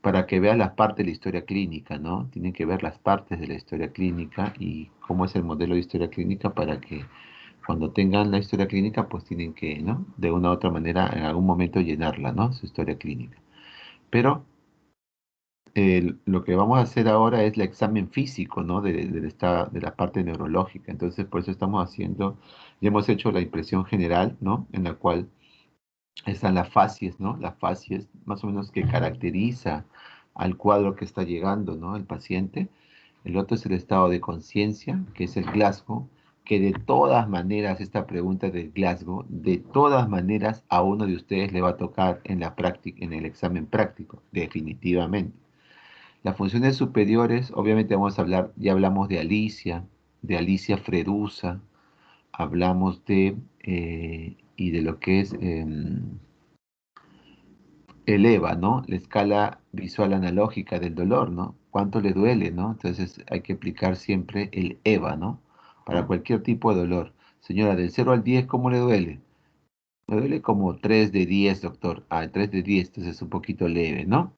para que veas las partes de la historia clínica, ¿no? Tienen que ver las partes de la historia clínica y cómo es el modelo de historia clínica para que cuando tengan la historia clínica, pues tienen que, ¿no? De una u otra manera, en algún momento llenarla, ¿no? Su historia clínica. Pero lo que vamos a hacer ahora es el examen físico, ¿no? De la parte neurológica. Entonces, por eso estamos haciendo, ya hemos hecho la impresión general, ¿no? En la cual están las facies, ¿no? Las facies más o menos que caracteriza al cuadro que está llegando, ¿no? El paciente. El otro es el estado de conciencia, que es el Glasgow, que de todas maneras, esta pregunta del Glasgow, de todas maneras a uno de ustedes le va a tocar en la práctica, en el examen práctico, definitivamente. Las funciones superiores, obviamente vamos a hablar, ya hablamos de Alicia Fredusa, hablamos y de lo que es el EVA, ¿no? La escala visual analógica del dolor, ¿no? ¿Cuánto le duele, ¿no? Entonces hay que aplicar siempre el EVA, ¿no? Para cualquier tipo de dolor. Señora, del 0 al 10, ¿cómo le duele? Me duele como 3 de 10, doctor. Ah, 3 de 10, entonces es un poquito leve, ¿no?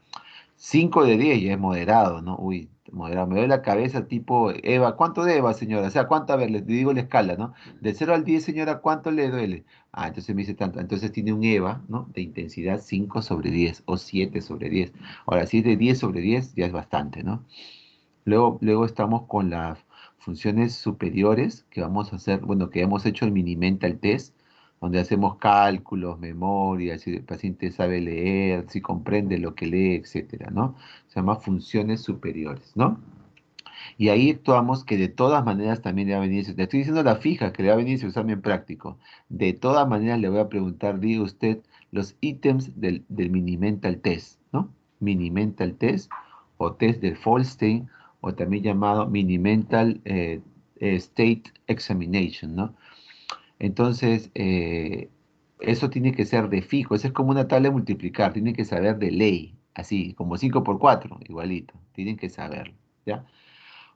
5 de 10 ya es moderado, ¿no? Uy, moderado. Me duele la cabeza tipo, Eva, ¿cuánto de Eva, señora? O sea, ¿cuánto? A ver, le digo la escala, ¿no? De 0 al 10, señora, ¿cuánto le duele? Ah, entonces me dice tanto. Entonces tiene un Eva, ¿no? De intensidad 5 sobre 10 o 7 sobre 10. Ahora, si es de 10 sobre 10, ya es bastante, ¿no? Luego estamos con las funciones superiores que vamos a hacer, bueno, que hemos hecho el mini mental test, donde hacemos cálculos, memoria, si el paciente sabe leer, si comprende lo que lee, etcétera, ¿no? Se llama funciones superiores, ¿no? Y ahí actuamos que de todas maneras también le va a venir, le estoy diciendo la fija, que le va a venir su examen práctico. De todas maneras le voy a preguntar, diga usted, los ítems del mini mental test, ¿no? Mini mental test o test del Folstein o también llamado mini mental state examination, ¿no? Entonces, eso tiene que ser de fijo, eso es como una tabla de multiplicar, tienen que saber de ley, así, como 5 por 4 igualito, tienen que saberlo, ¿ya?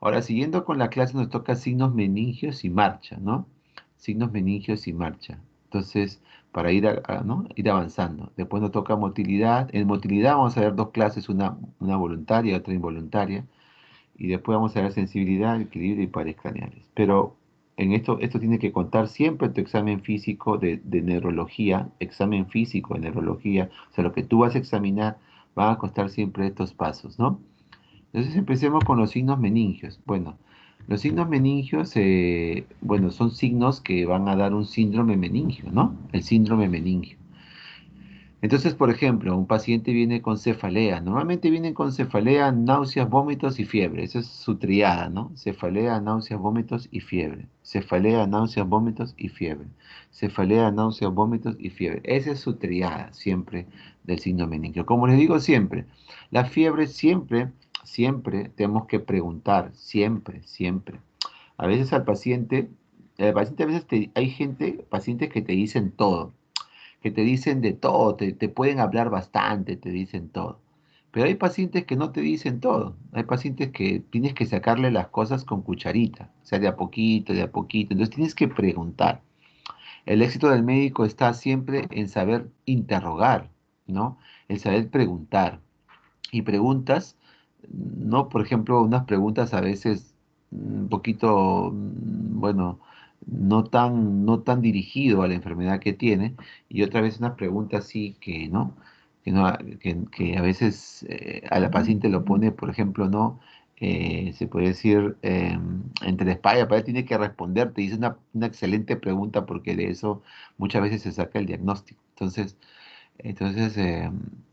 Ahora, siguiendo con la clase, nos toca signos meningios y marcha, ¿no? Signos meningios y marcha. Entonces, para ¿no? Ir avanzando. Después nos toca motilidad. En motilidad vamos a ver dos clases, una voluntaria y otra involuntaria. Y después vamos a ver sensibilidad, equilibrio y pares craneales. Pero esto tiene que contar siempre tu examen físico de neurología, examen físico de neurología. O sea, lo que tú vas a examinar van a constar siempre estos pasos, ¿no? Entonces empecemos con los signos meningios. Bueno, los signos meningios, bueno, son signos que van a dar un síndrome meningio, ¿no? El síndrome meningio. Entonces, por ejemplo, un paciente viene con cefalea. Normalmente vienen con cefalea, náuseas, vómitos y fiebre. Esa es su triada, ¿no? Cefalea, náuseas, vómitos y fiebre. Cefalea, náuseas, vómitos y fiebre. Cefalea, náuseas, vómitos y fiebre. Esa es su triada siempre del signo meningio. Como les digo siempre, la fiebre siempre tenemos que preguntar, siempre, siempre. A veces el paciente a veces hay pacientes que te dicen todo, que te dicen de todo, te pueden hablar bastante, te dicen todo. Pero hay pacientes que no te dicen todo. Hay pacientes que tienes que sacarle las cosas con cucharita, o sea, de a poquito, de a poquito. Entonces tienes que preguntar. El éxito del médico está siempre en saber interrogar, ¿no? El saber preguntar. Y preguntas, no, por ejemplo, unas preguntas a veces un poquito, bueno, no tan dirigido a la enfermedad que tiene, y otra vez unas preguntas así que no, que a veces a la paciente lo pone, por ejemplo, no, se puede decir, entre la espalda y la pared tiene que responder, te dice una excelente pregunta porque de eso muchas veces se saca el diagnóstico. Entonces,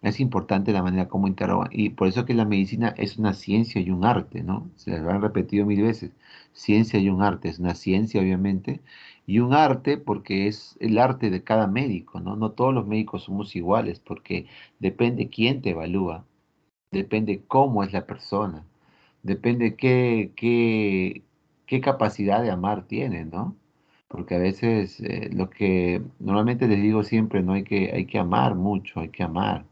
es importante la manera como interrogan. Y por eso que la medicina es una ciencia y un arte, ¿no? Se lo han repetido mil veces. Ciencia y un arte. Es una ciencia, obviamente, y un arte porque es el arte de cada médico, ¿no? No todos los médicos somos iguales porque depende quién te evalúa, depende cómo es la persona, depende qué capacidad de amar tiene, ¿no? Porque a veces lo que normalmente les digo siempre, no hay que amar mucho, hay que amar.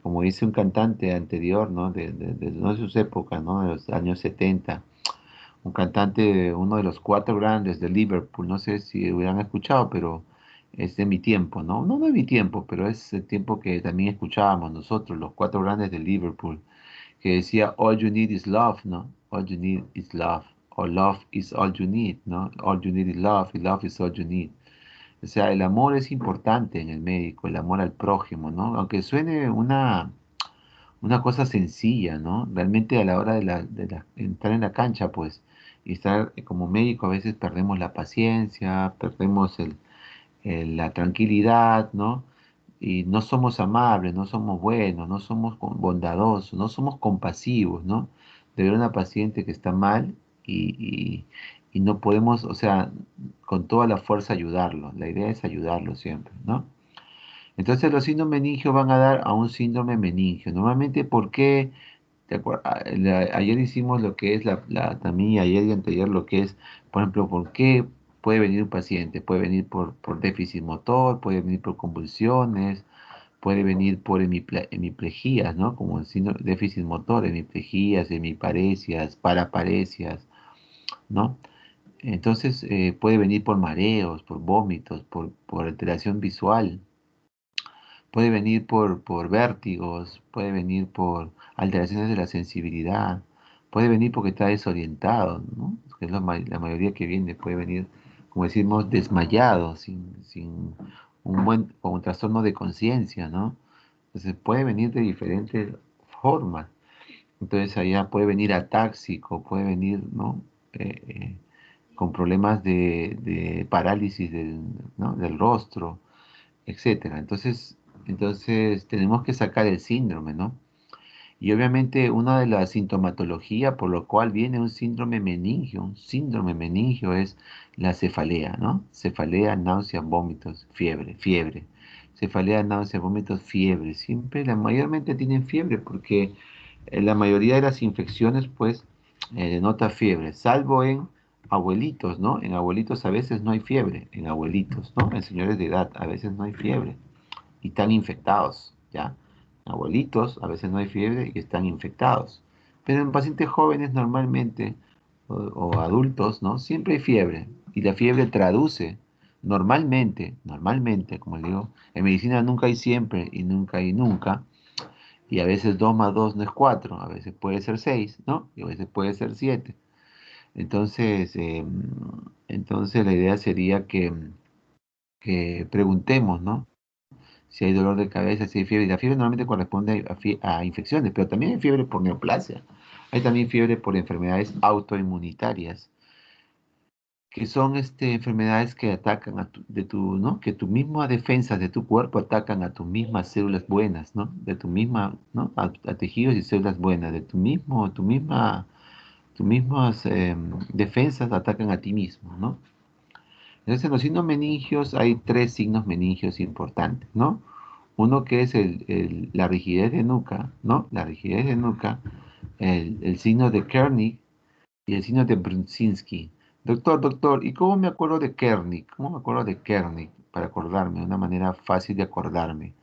Como dice un cantante anterior, ¿no? No de sus épocas, ¿no? De los años 70, un cantante, uno de los cuatro grandes de Liverpool, no sé si hubieran escuchado, pero es de mi tiempo, ¿no? No, no es mi tiempo, pero es el tiempo que también escuchábamos nosotros, los cuatro grandes de Liverpool, que decía, all you need is love, ¿no? All you need is love, or love is all you need, ¿no? All you need is love, y love is all you need. O sea, el amor es importante en el médico, el amor al prójimo, ¿no? Aunque suene una cosa sencilla, ¿no? Realmente a la hora entrar en la cancha, pues, y estar como médico a veces perdemos la paciencia, perdemos la tranquilidad, ¿no? Y no somos amables, no somos buenos, no somos bondadosos, no somos compasivos, ¿no? De ver a una paciente que está mal y no podemos, o sea, con toda la fuerza ayudarlo. La idea es ayudarlo siempre, ¿no? Entonces los síndromes meningios van a dar a un síndrome meningio. Normalmente, ¿por qué? Ayer hicimos lo que es también ayer y anteayer lo que es, por ejemplo, ¿por qué puede venir un paciente? Puede venir por déficit motor, puede venir por convulsiones, puede venir por hemiplejías, ¿no? Como el síndrome déficit motor, hemiplejías, hemiparesias, paraparesias, ¿no? Entonces puede venir por mareos, por vómitos, por alteración visual, puede venir por vértigos, puede venir por alteraciones de la sensibilidad, puede venir porque está desorientado, ¿no? Que es la mayoría que viene, puede venir, como decimos, desmayado, sin con un trastorno de conciencia, ¿no? Entonces puede venir de diferentes formas. Entonces allá puede venir atáxico, puede venir, ¿no? Eh, eh, con problemas de parálisis ¿no? del rostro, etcétera. Entonces tenemos que sacar el síndrome, ¿no? Y obviamente una de las sintomatologías por lo cual viene un síndrome meningio es la cefalea, ¿no? Cefalea, náuseas, vómitos, fiebre. Cefalea, náuseas, vómitos, fiebre. Siempre, mayormente tienen fiebre porque la mayoría de las infecciones, pues, denota fiebre, salvo en abuelitos, ¿no? En abuelitos a veces no hay fiebre, en abuelitos, ¿no? En señores de edad a veces no hay fiebre y están infectados, ¿ya? Abuelitos, a veces no hay fiebre y están infectados. Pero en pacientes jóvenes normalmente, o adultos, ¿no? Siempre hay fiebre. Y la fiebre traduce, normalmente, como le digo, en medicina nunca hay siempre y nunca hay nunca. Y a veces 2 más 2 no es 4, a veces puede ser 6, ¿no? Y a veces puede ser 7. Entonces, entonces la idea sería que preguntemos, ¿no? Si hay dolor de cabeza, si hay fiebre. Y la fiebre normalmente corresponde a infecciones, pero también hay fiebre por neoplasia. Hay también fiebre por enfermedades autoinmunitarias, que son enfermedades que atacan ¿no? Que tus mismas defensas de tu cuerpo atacan a tus mismas células buenas, ¿no? De tu misma, ¿no? A tejidos y células buenas, de tus mismas defensas atacan a ti mismo, ¿no? Entonces, en los signos meningios hay tres signos meningios importantes, ¿no? Uno que es la rigidez de nuca, ¿no? La rigidez de nuca, el signo de Kernig y el signo de Brudzinski. Doctor, ¿y cómo me acuerdo de Kernig? ¿Cómo me acuerdo de Kernig? Para acordarme, una manera fácil de acordarme.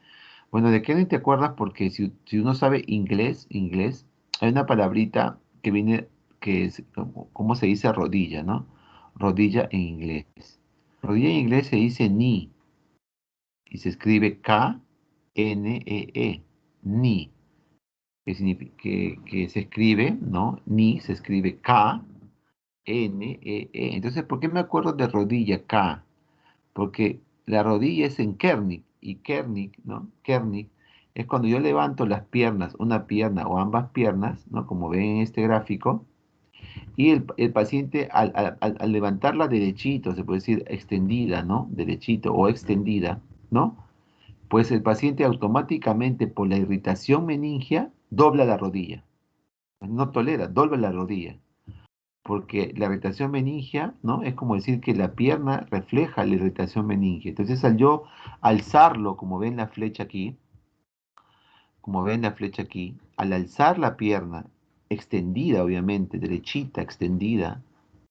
Bueno, de Kernig te acuerdas porque si uno sabe inglés, hay una palabrita que viene, que es, ¿cómo se dice rodilla, no? Rodilla en inglés. Rodilla en inglés se dice knee y se escribe Knee, knee, que, que se escribe, ¿no? Knee se escribe Knee. Entonces, ¿por qué me acuerdo de rodilla K? Porque la rodilla es en Kernig y Kernig, ¿no? Kernig es cuando yo levanto las piernas, una pierna o ambas piernas, ¿no? Como ven en este gráfico, y el paciente al levantarla derechito, se puede decir extendida, ¿no? Derechito o extendida, ¿no? Pues el paciente automáticamente por la irritación meningia dobla la rodilla. No tolera, dobla la rodilla. Porque la irritación meningia, ¿no? Es como decir que la pierna refleja la irritación meningia. Entonces al yo alzarlo, como ven la flecha aquí, al alzar la pierna, extendida obviamente, derechita, extendida,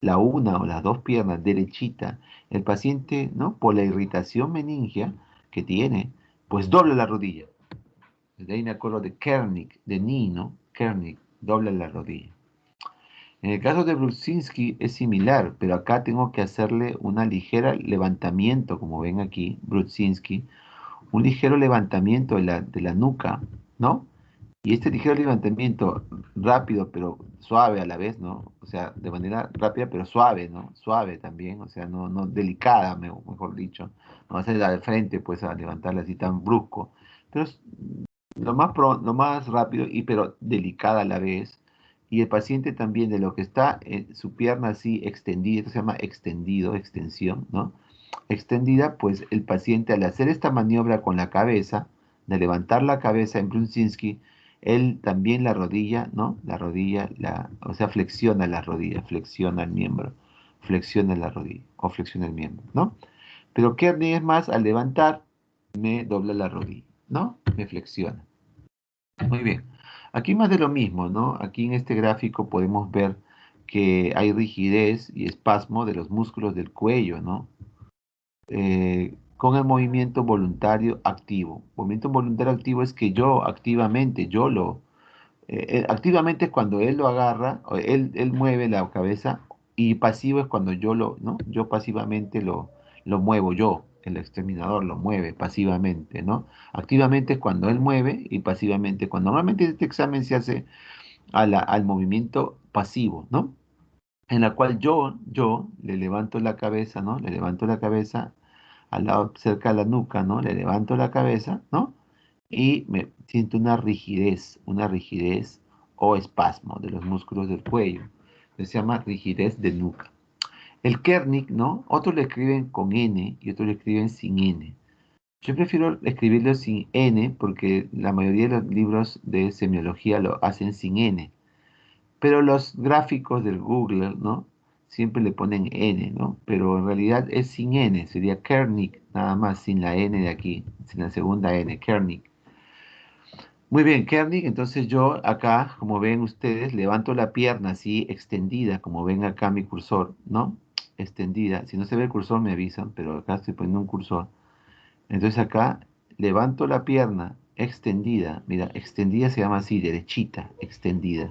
la una o las dos piernas derechita, el paciente, ¿no? Por la irritación meningia que tiene, pues dobla la rodilla. De ahí me acuerdo de Kernig, de Nino, Kernig, dobla la rodilla. En el caso de Brudzinski es similar, pero acá tengo que hacerle una ligera levantamiento, como ven aquí, Brudzinski, un ligero levantamiento de la nuca, ¿no? Y este ligero levantamiento rápido, pero suave a la vez, ¿no? O sea, de manera rápida, pero suave, ¿no? Suave también, o sea, no delicada, mejor dicho. No va a ser al frente, pues, a levantarla así tan brusco. Pero es lo más rápido, y pero delicada a la vez. Y el paciente también, de lo que está en su pierna así extendida, esto se llama extendido, extensión, ¿no? Extendida, pues el paciente, al hacer esta maniobra con la cabeza, de levantar la cabeza en Brudzinski, él también la rodilla, ¿no? La rodilla, o sea, flexiona la rodilla, flexiona el miembro, flexiona la rodilla o flexiona el miembro, ¿no? Pero Kearney es más, al levantar, me dobla la rodilla, ¿no? Me flexiona. Muy bien. Aquí más de lo mismo, ¿no? Aquí en este gráfico podemos ver que hay rigidez y espasmo de los músculos del cuello, ¿no? Con el movimiento voluntario activo. Movimiento voluntario activo es que yo activamente, activamente es cuando él lo agarra, o él mueve la cabeza, y pasivo es cuando yo ¿no? Yo pasivamente lo muevo yo, el exterminador lo mueve pasivamente, ¿no? Activamente es cuando él mueve, y pasivamente cuando normalmente este examen se hace al movimiento pasivo, ¿no? En la cual yo le levanto la cabeza, ¿no? Le levanto la cabeza al lado, cerca de la nuca, ¿no? Le levanto la cabeza, ¿no? Y me siento una rigidez o espasmo de los músculos del cuello. Se llama rigidez de nuca. El Kernick, ¿no? Otros lo escriben con N y otros lo escriben sin N. Yo prefiero escribirlo sin N porque la mayoría de los libros de semiología lo hacen sin N. Pero los gráficos del Google, ¿no? Siempre le ponen N, ¿no? Pero en realidad es sin N, sería Kernick, nada más, sin la N de aquí, sin la segunda N, Kernick. Muy bien, Kernick, entonces yo acá, como ven ustedes, levanto la pierna así extendida, como ven acá mi cursor, ¿no? Extendida. Si no se ve el cursor me avisan, pero acá estoy poniendo un cursor. Entonces acá levanto la pierna extendida, mira, extendida se llama así, derechita, extendida.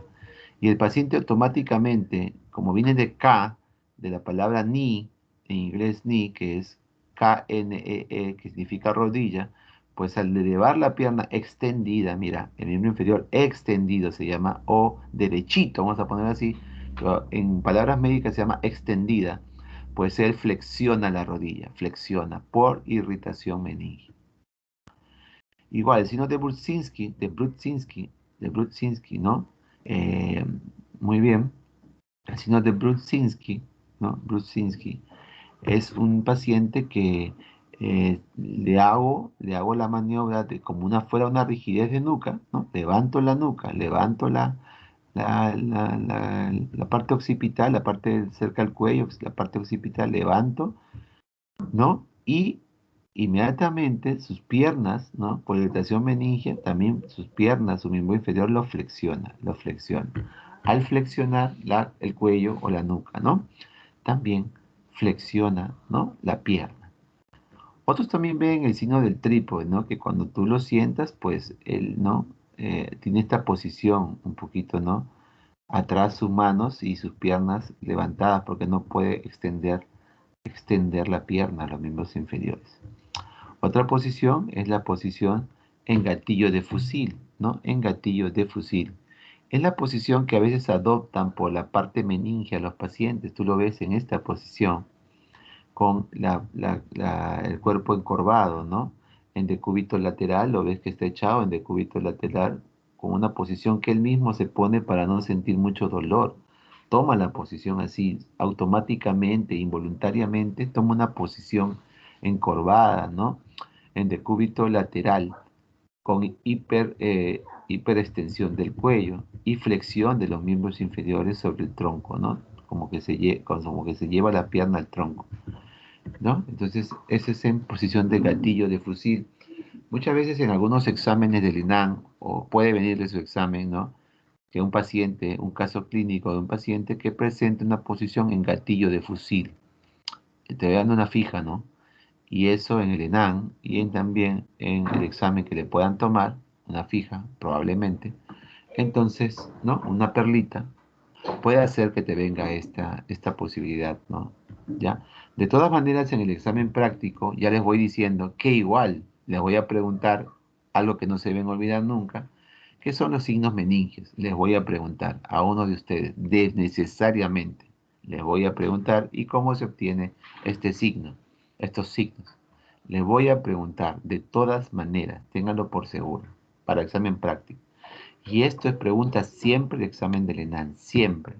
Y el paciente automáticamente, como viene de K, de la palabra knee, en inglés knee, que es Knee, que significa rodilla, pues al elevar la pierna extendida, mira, el miembro inferior extendido se llama, o derechito, vamos a poner así, pero en palabras médicas se llama extendida, pues él flexiona la rodilla, flexiona por irritación meningia. Igual, el signo de Brudzinski, ¿no? Eh, Muy bien. El signo de Brudzinski, ¿no? Brudzinski es un paciente que le hago la maniobra de como fuera una rigidez de nuca, ¿no? Levanto la nuca, levanto la parte occipital, la parte cerca del cuello, la parte occipital, levanto, ¿no? Y inmediatamente sus piernas, ¿no? Por irritación meningia, también sus piernas, su miembro inferior lo flexiona, lo flexiona. Al flexionar el cuello o la nuca, ¿no? También flexiona, ¿no? La pierna. Otros también ven el signo del trípode, ¿no? Que cuando tú lo sientas, pues él, ¿no? Tiene esta posición un poquito, ¿no? Atrás sus manos y sus piernas levantadas porque no puede extender la pierna, los miembros inferiores. Otra posición es la posición en gatillo de fusil, ¿no? En gatillo de fusil. Es la posición que a veces adoptan por la parte meningia los pacientes. Tú lo ves en esta posición, con el cuerpo encorvado, ¿no? En decúbito lateral, lo ves que está echado en decúbito lateral, con una posición que él mismo se pone para no sentir mucho dolor. Toma la posición así, automáticamente, involuntariamente, toma una posición encorvada, ¿no? En decúbito lateral, con hiperextensión del cuello y flexión de los miembros inferiores sobre el tronco, ¿no? Como que se lleva la pierna al tronco, ¿no? Entonces, ese es en posición de gatillo de fusil. Muchas veces en algunos exámenes del INAM, o puede venir de su examen, ¿no? Que un caso clínico de un paciente que presenta una posición en gatillo de fusil. Te dan una fija, ¿no? Y eso en el ENAM y también en el examen que le puedan tomar, una fija, probablemente. Entonces, ¿no? Una perlita. puede ser que te venga esta posibilidad, ¿no? ¿Ya? De todas maneras, en el examen práctico, ya les voy diciendo que igual les voy a preguntar algo que no se deben olvidar nunca, que son los signos meningios. Les voy a preguntar a uno de ustedes, necesariamente, les voy a preguntar y cómo se obtiene este signo, estos signos. Les voy a preguntar de todas maneras, ténganlo por seguro, para examen práctico. Y esto es pregunta siempre de examen del ENAN, siempre,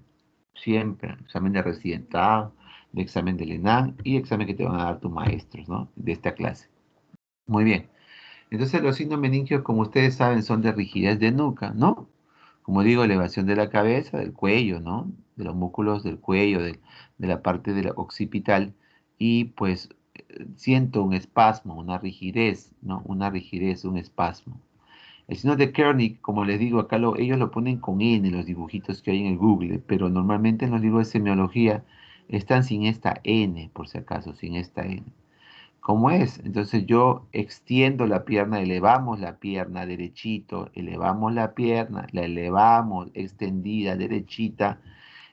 siempre, examen de residentado, de examen del ENAN y examen que te van a dar tus maestros, ¿no? De esta clase. Muy bien. Entonces los signos meningios, como ustedes saben, son de rigidez de nuca, ¿no? Como digo, elevación de la cabeza, del cuello, ¿no? De los músculos del cuello, de la parte de la occipital, y pues siento un espasmo, una rigidez, ¿no? Una rigidez, un espasmo. El signo de Kernig, como les digo, acá ellos lo ponen con N, los dibujitos que hay en el Google, pero normalmente en los libros de semiología están sin esta N, por si acaso, sin esta N. ¿Cómo es? Entonces yo extiendo la pierna, elevamos la pierna derechito, elevamos la pierna, la elevamos extendida, derechita,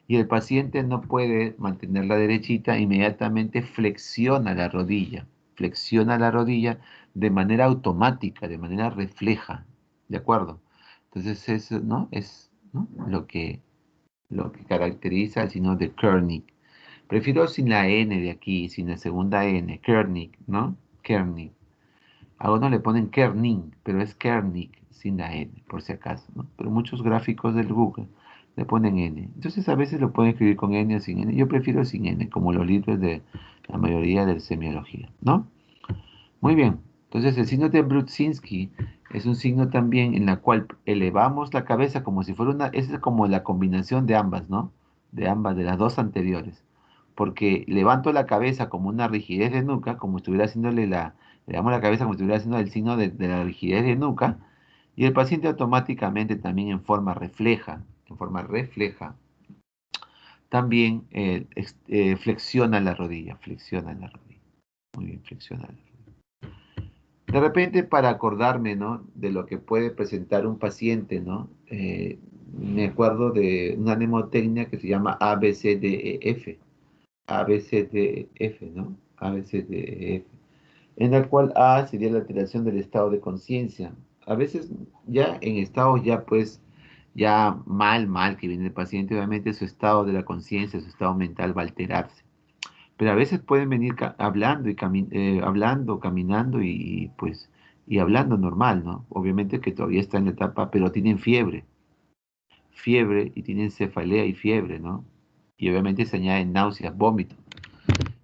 y el paciente no puede mantenerla derechita, inmediatamente flexiona la rodilla de manera automática, de manera refleja, ¿de acuerdo? Entonces eso, ¿no? Es, ¿no? Lo que caracteriza al signo de Kernig. Prefiero sin la N de aquí, sin la segunda N, Kernig, ¿no? Kernig. A uno le ponen Kerning, pero es Kernig sin la N, por si acaso, ¿no? Pero muchos gráficos del Google le ponen N. Entonces a veces lo pueden escribir con N o sin N. Yo prefiero sin N, como los libros de la mayoría de semiología, ¿no? Muy bien. Entonces el signo de Brudzinski es un signo también en la cual elevamos la cabeza como si fuera una, es como la combinación de ambas, ¿no? De ambas, de las dos anteriores. Porque levanto la cabeza como una rigidez de nuca, como estuviera haciéndole le damos la cabeza como si estuviera haciendo el signo de la rigidez de nuca, y el paciente automáticamente también en forma refleja, también flexiona la rodilla. Muy bien, flexiona la rodilla. De repente, para acordarme, ¿no? De lo que puede presentar un paciente, ¿no? Me acuerdo de una mnemotecnia que se llama ABCDEF. ABCDEF, ¿no? ABCDEF. En la cual A sería la alteración del estado de conciencia. A veces ya en estados ya pues, ya mal que viene el paciente, obviamente su estado de la conciencia, su estado mental va a alterarse. Pero a veces pueden venir hablando hablando, caminando pues y hablando normal, ¿no? Obviamente que todavía está en la etapa, pero tienen fiebre y tienen cefalea y fiebre, ¿no? Y obviamente se añaden náuseas, vómitos.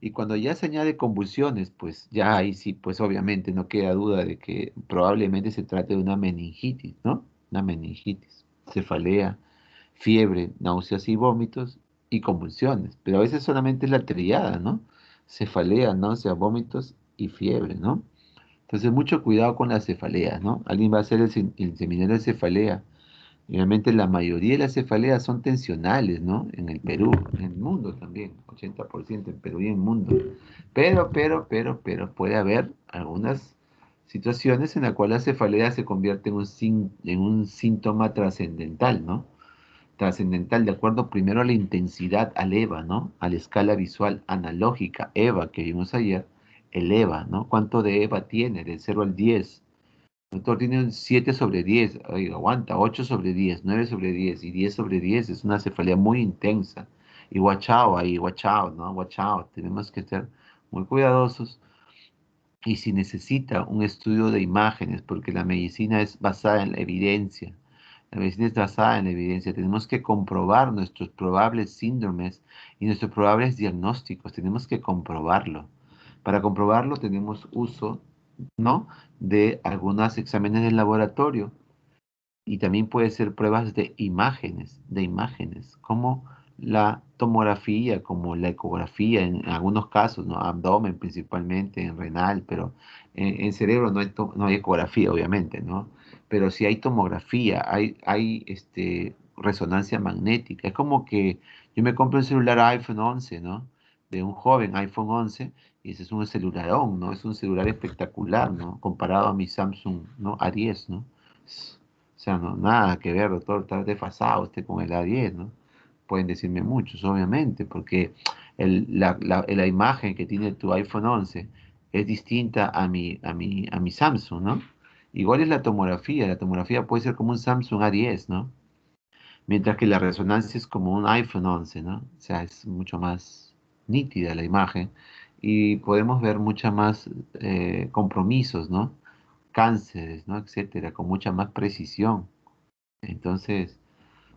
Y cuando ya se añade convulsiones, pues ya ahí sí, pues obviamente no queda duda de que probablemente se trate de una meningitis, ¿no? Una meningitis, cefalea, fiebre, náuseas y vómitos y convulsiones. Pero a veces solamente es la triada, ¿no? Cefalea, náuseas, vómitos y fiebre, ¿no? Entonces mucho cuidado con la cefalea, ¿no? Alguien va a hacer el seminario de cefalea. Obviamente la mayoría de las cefaleas son tensionales, ¿no? En el Perú, en el mundo también, 80% en Perú y en el mundo. Pero puede haber algunas situaciones en las cuales la cefalea se convierte en un síntoma trascendental, ¿no? Trascendental de acuerdo primero a la intensidad, al EVA, ¿no? A la escala visual analógica, EVA, que vimos ayer, el EVA, ¿no? ¿Cuánto de EVA tiene? Del 0 al 10. El doctor tiene un 7/10, oiga, aguanta, 8/10, 9/10 y 10/10, es una cefalea muy intensa. Y watch out ahí, watch out, ¿no? Watch out, tenemos que ser muy cuidadosos. Y si necesita un estudio de imágenes, porque la medicina es basada en la evidencia, la medicina es basada en la evidencia, tenemos que comprobar nuestros probables síndromes y nuestros probables diagnósticos, tenemos que comprobarlo. Para comprobarlo tenemos uso, ¿no? De algunos exámenes de laboratorio y también puede ser pruebas de imágenes, como la tomografía, como la ecografía, en algunos casos, ¿no? Abdomen principalmente, en renal, pero en cerebro no hay ecografía, obviamente, ¿no? Pero sí hay tomografía, hay resonancia magnética. Es como que yo me compro un celular iPhone 11, ¿no? De un joven iPhone 11, y ese es un celularón, ¿no? Es un celular espectacular, ¿no? Comparado a mi Samsung, ¿no? A10, ¿no? O sea, no, nada que ver, doctor, está desfasado usted con el A10, ¿no? pueden decirme muchos, obviamente, porque la imagen que tiene tu iPhone 11 es distinta a mi Samsung, ¿no? Igual es la tomografía puede ser como un Samsung A10, ¿no? Mientras que la resonancia es como un iPhone 11, ¿no? O sea, es mucho más nítida la imagen y podemos ver mucha más compromisos, ¿no? Cánceres, ¿no? Etcétera, con mucha más precisión. Entonces,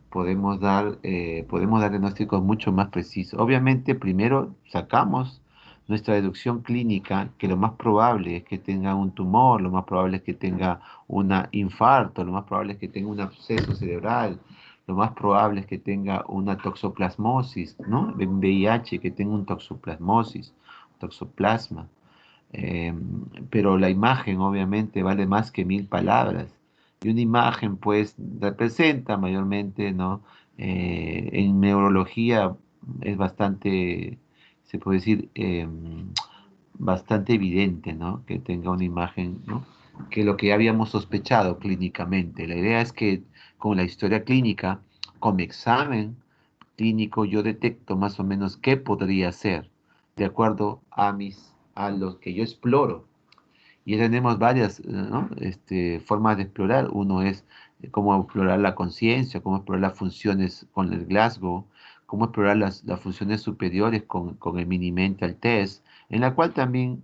podemos dar diagnósticos mucho más precisos. Obviamente, primero sacamos nuestra deducción clínica, que lo más probable es que tenga un tumor, lo más probable es que tenga un infarto, lo más probable es que tenga un absceso cerebral, lo más probable es que tenga una toxoplasmosis, ¿no? En VIH, que tenga un toxoplasmosis, toxoplasma. Eh, pero la imagen obviamente vale más que 1000 palabras. Y una imagen pues representa mayormente, ¿no? En neurología es bastante, se puede decir, bastante evidente, ¿no? Que tenga una imagen, ¿no? Que lo que ya habíamos sospechado clínicamente. La idea es que con la historia clínica, con mi examen clínico, yo detecto más o menos qué podría ser, de acuerdo a los que yo exploro. Y tenemos varias, ¿no? Formas de explorar. Uno es cómo explorar la conciencia, cómo explorar las funciones con el Glasgow, cómo explorar las funciones superiores con el Mini Mental Test, en la cual también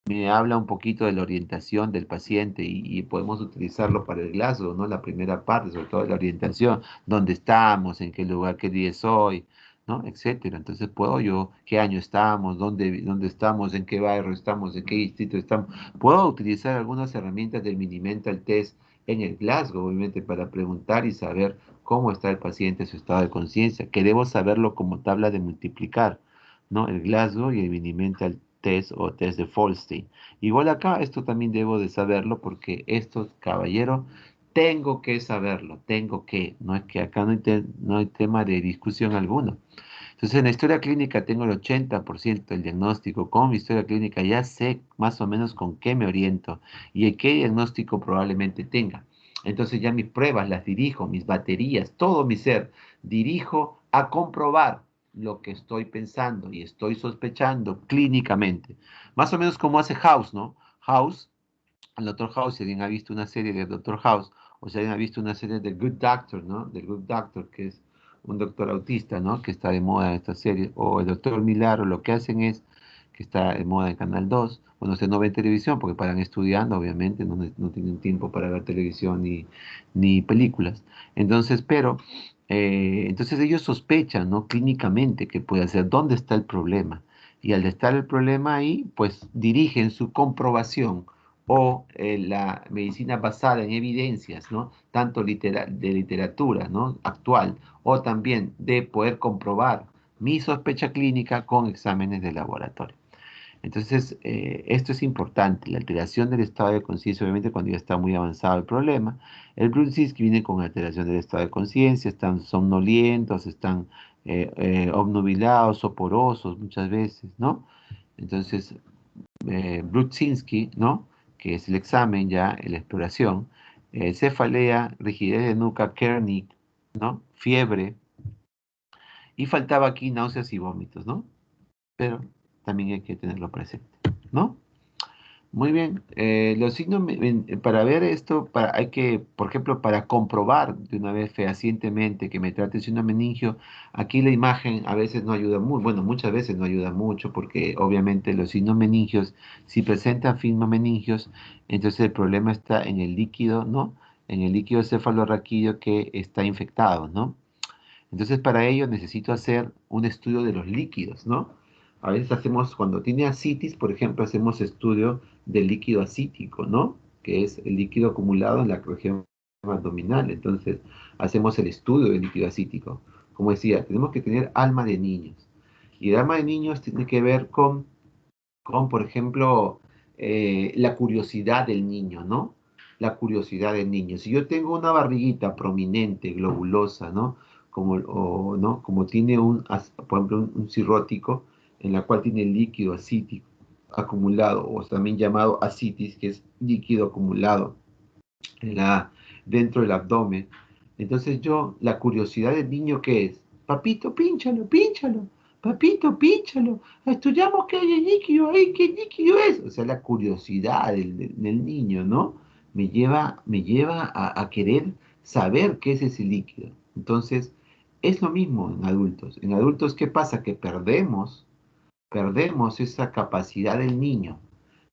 me habla un poquito de la orientación del paciente y podemos utilizarlo para el Glasgow, ¿no? La primera parte, sobre todo la orientación, dónde estamos, en qué lugar, qué día es hoy, ¿no? Etcétera. Entonces puedo yo, qué año estamos, dónde estamos, en qué barrio estamos, en qué distrito estamos. Puedo utilizar algunas herramientas del Mini-Mental Test en el Glasgow, obviamente, para preguntar y saber cómo está el paciente, su estado de conciencia, que debo saberlo como tabla de multiplicar, ¿no? El Glasgow y el Mini-Mental Test o test de Folstein. Igual acá, esto también debo de saberlo porque esto, caballero, tengo que saberlo, no es que acá no hay tema de discusión alguna. Entonces, en la historia clínica tengo el 80% del diagnóstico. Con mi historia clínica ya sé más o menos con qué me oriento y qué diagnóstico probablemente tenga. Entonces ya mis pruebas las dirijo, mis baterías, todo mi ser, dirijo a comprobar lo que estoy pensando y estoy sospechando clínicamente. Más o menos como hace House, ¿no? House, el Doctor House, si alguien ha visto una serie de Doctor House, o si alguien ha visto una serie de Good Doctor, ¿no? Del Good Doctor, que es un doctor autista, ¿no? Que está de moda en esta serie, o el Doctor Milagro, lo que hacen es, que está de moda en Canal 2, bueno, usted no ve televisión porque paran estudiando, obviamente, no tienen tiempo para ver televisión ni películas. Entonces, entonces ellos sospechan, ¿no? Clínicamente que puede ser, ¿dónde está el problema? Y al estar el problema ahí, pues dirigen su comprobación o la medicina basada en evidencias, ¿no? Tanto de literatura, ¿no? Actual, o también de poder comprobar mi sospecha clínica con exámenes de laboratorio. Entonces, esto es importante, la alteración del estado de conciencia, obviamente cuando ya está muy avanzado el problema. El Brunzinski viene con alteración del estado de conciencia, están somnolientos, están obnubilados, soporosos muchas veces, ¿no? Entonces, Brudzinski, ¿no? Que es el examen ya, la exploración, cefalea, rigidez de nuca, Kernick, ¿no? Fiebre, y faltaba aquí náuseas y vómitos, ¿no? Pero también hay que tenerlo presente, ¿no? Muy bien, los signos, para ver esto, hay que, por ejemplo, para comprobar de una vez fehacientemente que me trate de síndrome meningio, aquí la imagen a veces no ayuda mucho, bueno, muchas veces no ayuda mucho porque obviamente los signos meningios, si presentan signos meningios, entonces el problema está en el líquido, ¿no? En el líquido cefalorraquídeo que está infectado, ¿no? Entonces, para ello necesito hacer un estudio de los líquidos, ¿no? A veces hacemos, cuando tiene ascitis, por ejemplo, hacemos estudio del líquido acítico, ¿no? Que es el líquido acumulado en la región abdominal. Entonces, hacemos el estudio del líquido acítico. Como decía, tenemos que tener alma de niños. Y el alma de niños tiene que ver con por ejemplo, la curiosidad del niño, ¿no? La curiosidad del niño. Si yo tengo una barriguita prominente, globulosa, ¿no? ¿no? Como tiene por ejemplo, un cirrótico, en la cual tiene líquido acítico acumulado, o también llamado ascitis, que es líquido acumulado en dentro del abdomen. Entonces la curiosidad del niño, ¿qué es? papito, pínchalo, pínchalo, papito, pínchalo, estudiamos qué hay en líquido ahí, qué líquido es. O sea, la curiosidad del niño, ¿no? Me lleva a querer saber qué es ese líquido. Entonces, es lo mismo en adultos. En adultos, ¿qué pasa? Que perdemos esa capacidad del niño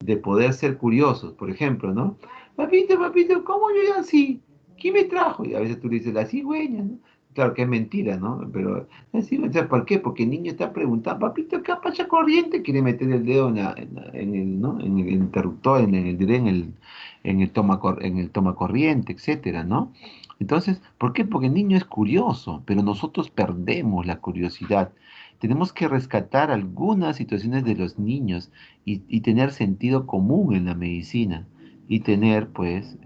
de poder ser curiosos. Por ejemplo, ¿no? Papito, papito, ¿cómo yo así? ¿Quién me trajo? Y a veces tú le dices, la cigüeña, ¿no? Claro que es mentira, ¿no? Pero la cigüeña, ¿por qué? Porque el niño está preguntando, papito, ¿qué pasa corriente? Quiere meter el dedo en el, ¿no? En el interruptor, en el toma corriente, etcétera, ¿no? Entonces, ¿por qué? Porque el niño es curioso, pero nosotros perdemos la curiosidad. Tenemos que rescatar algunas situaciones de los niños y tener sentido común en la medicina y tener pues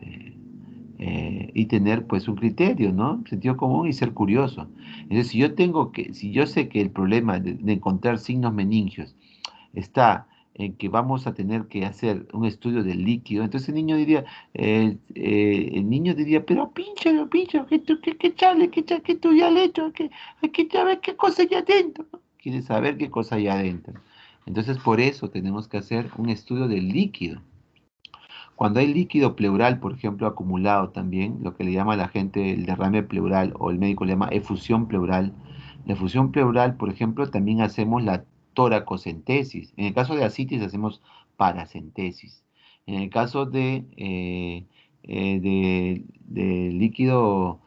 un criterio, ¿no? Sentido común y ser curioso. Entonces, si yo sé que el problema de encontrar signos meningios está en que vamos a tener que hacer un estudio del líquido, entonces el niño diría, pero pínchalo, que chale, que tú ya le hecho, que hay que saber qué cosa hay adentro, ¿no? Quiere saber qué cosa hay adentro. Entonces, por eso tenemos que hacer un estudio del líquido. Cuando hay líquido pleural, por ejemplo, acumulado también, lo que le llama a la gente el derrame pleural o el médico le llama efusión pleural. La efusión pleural, por ejemplo, también hacemos la toracocentesis. En el caso de ascitis hacemos paracentesis. En el caso de líquido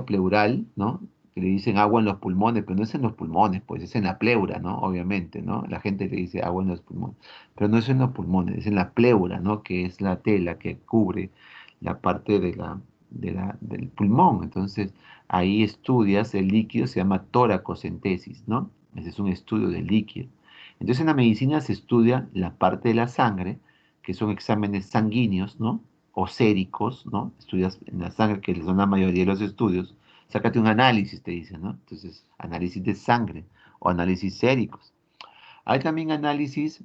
pleural, ¿no? Que le dicen agua en los pulmones, pero no es en los pulmones, pues es en la pleura, ¿no? Obviamente, ¿no? La gente le dice agua en los pulmones, pero no es en los pulmones, es en la pleura, ¿no? Que es la tela que cubre la parte del pulmón. Entonces, ahí estudias el líquido, se llama toracocentesis, ¿no? Ese es un estudio del líquido. Entonces, en la medicina se estudia la parte de la sangre, que son exámenes sanguíneos, ¿no? O séricos, ¿no? Estudias en la sangre, que son la mayoría de los estudios. Sácate un análisis, te dicen, ¿no? Entonces, análisis de sangre o análisis séricos. Hay también análisis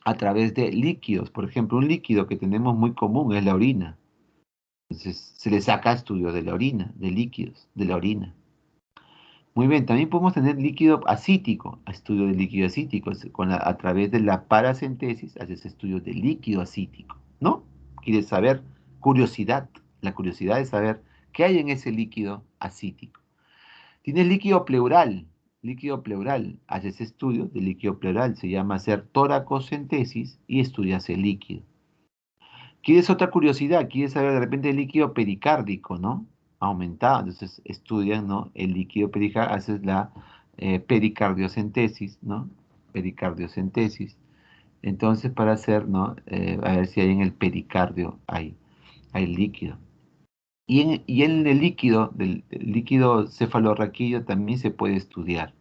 a través de líquidos. Por ejemplo, un líquido que tenemos muy común es la orina. Entonces, se le saca estudio de la orina, de líquidos, de la orina. Muy bien, también podemos tener líquido acítico, estudio de líquido acítico. A través de la paracentesis haces estudio de líquido acítico, ¿no? Quieres saber, curiosidad, la curiosidad de saber qué hay en ese líquido acítico. Tienes líquido pleural, haces estudio de líquido pleural, se llama hacer toracocentesis y estudias el líquido. ¿Quieres otra curiosidad? ¿Quieres saber de repente el líquido pericárdico, ¿no? Aumentado, entonces estudian, ¿no? El líquido pericárdico, haces la pericardiocentesis, ¿no? Pericardiocentesis. Entonces, para hacer, ¿no? A ver si hay en el pericardio, hay líquido. Y en el líquido, del líquido cefalorraquídeo también se puede estudiar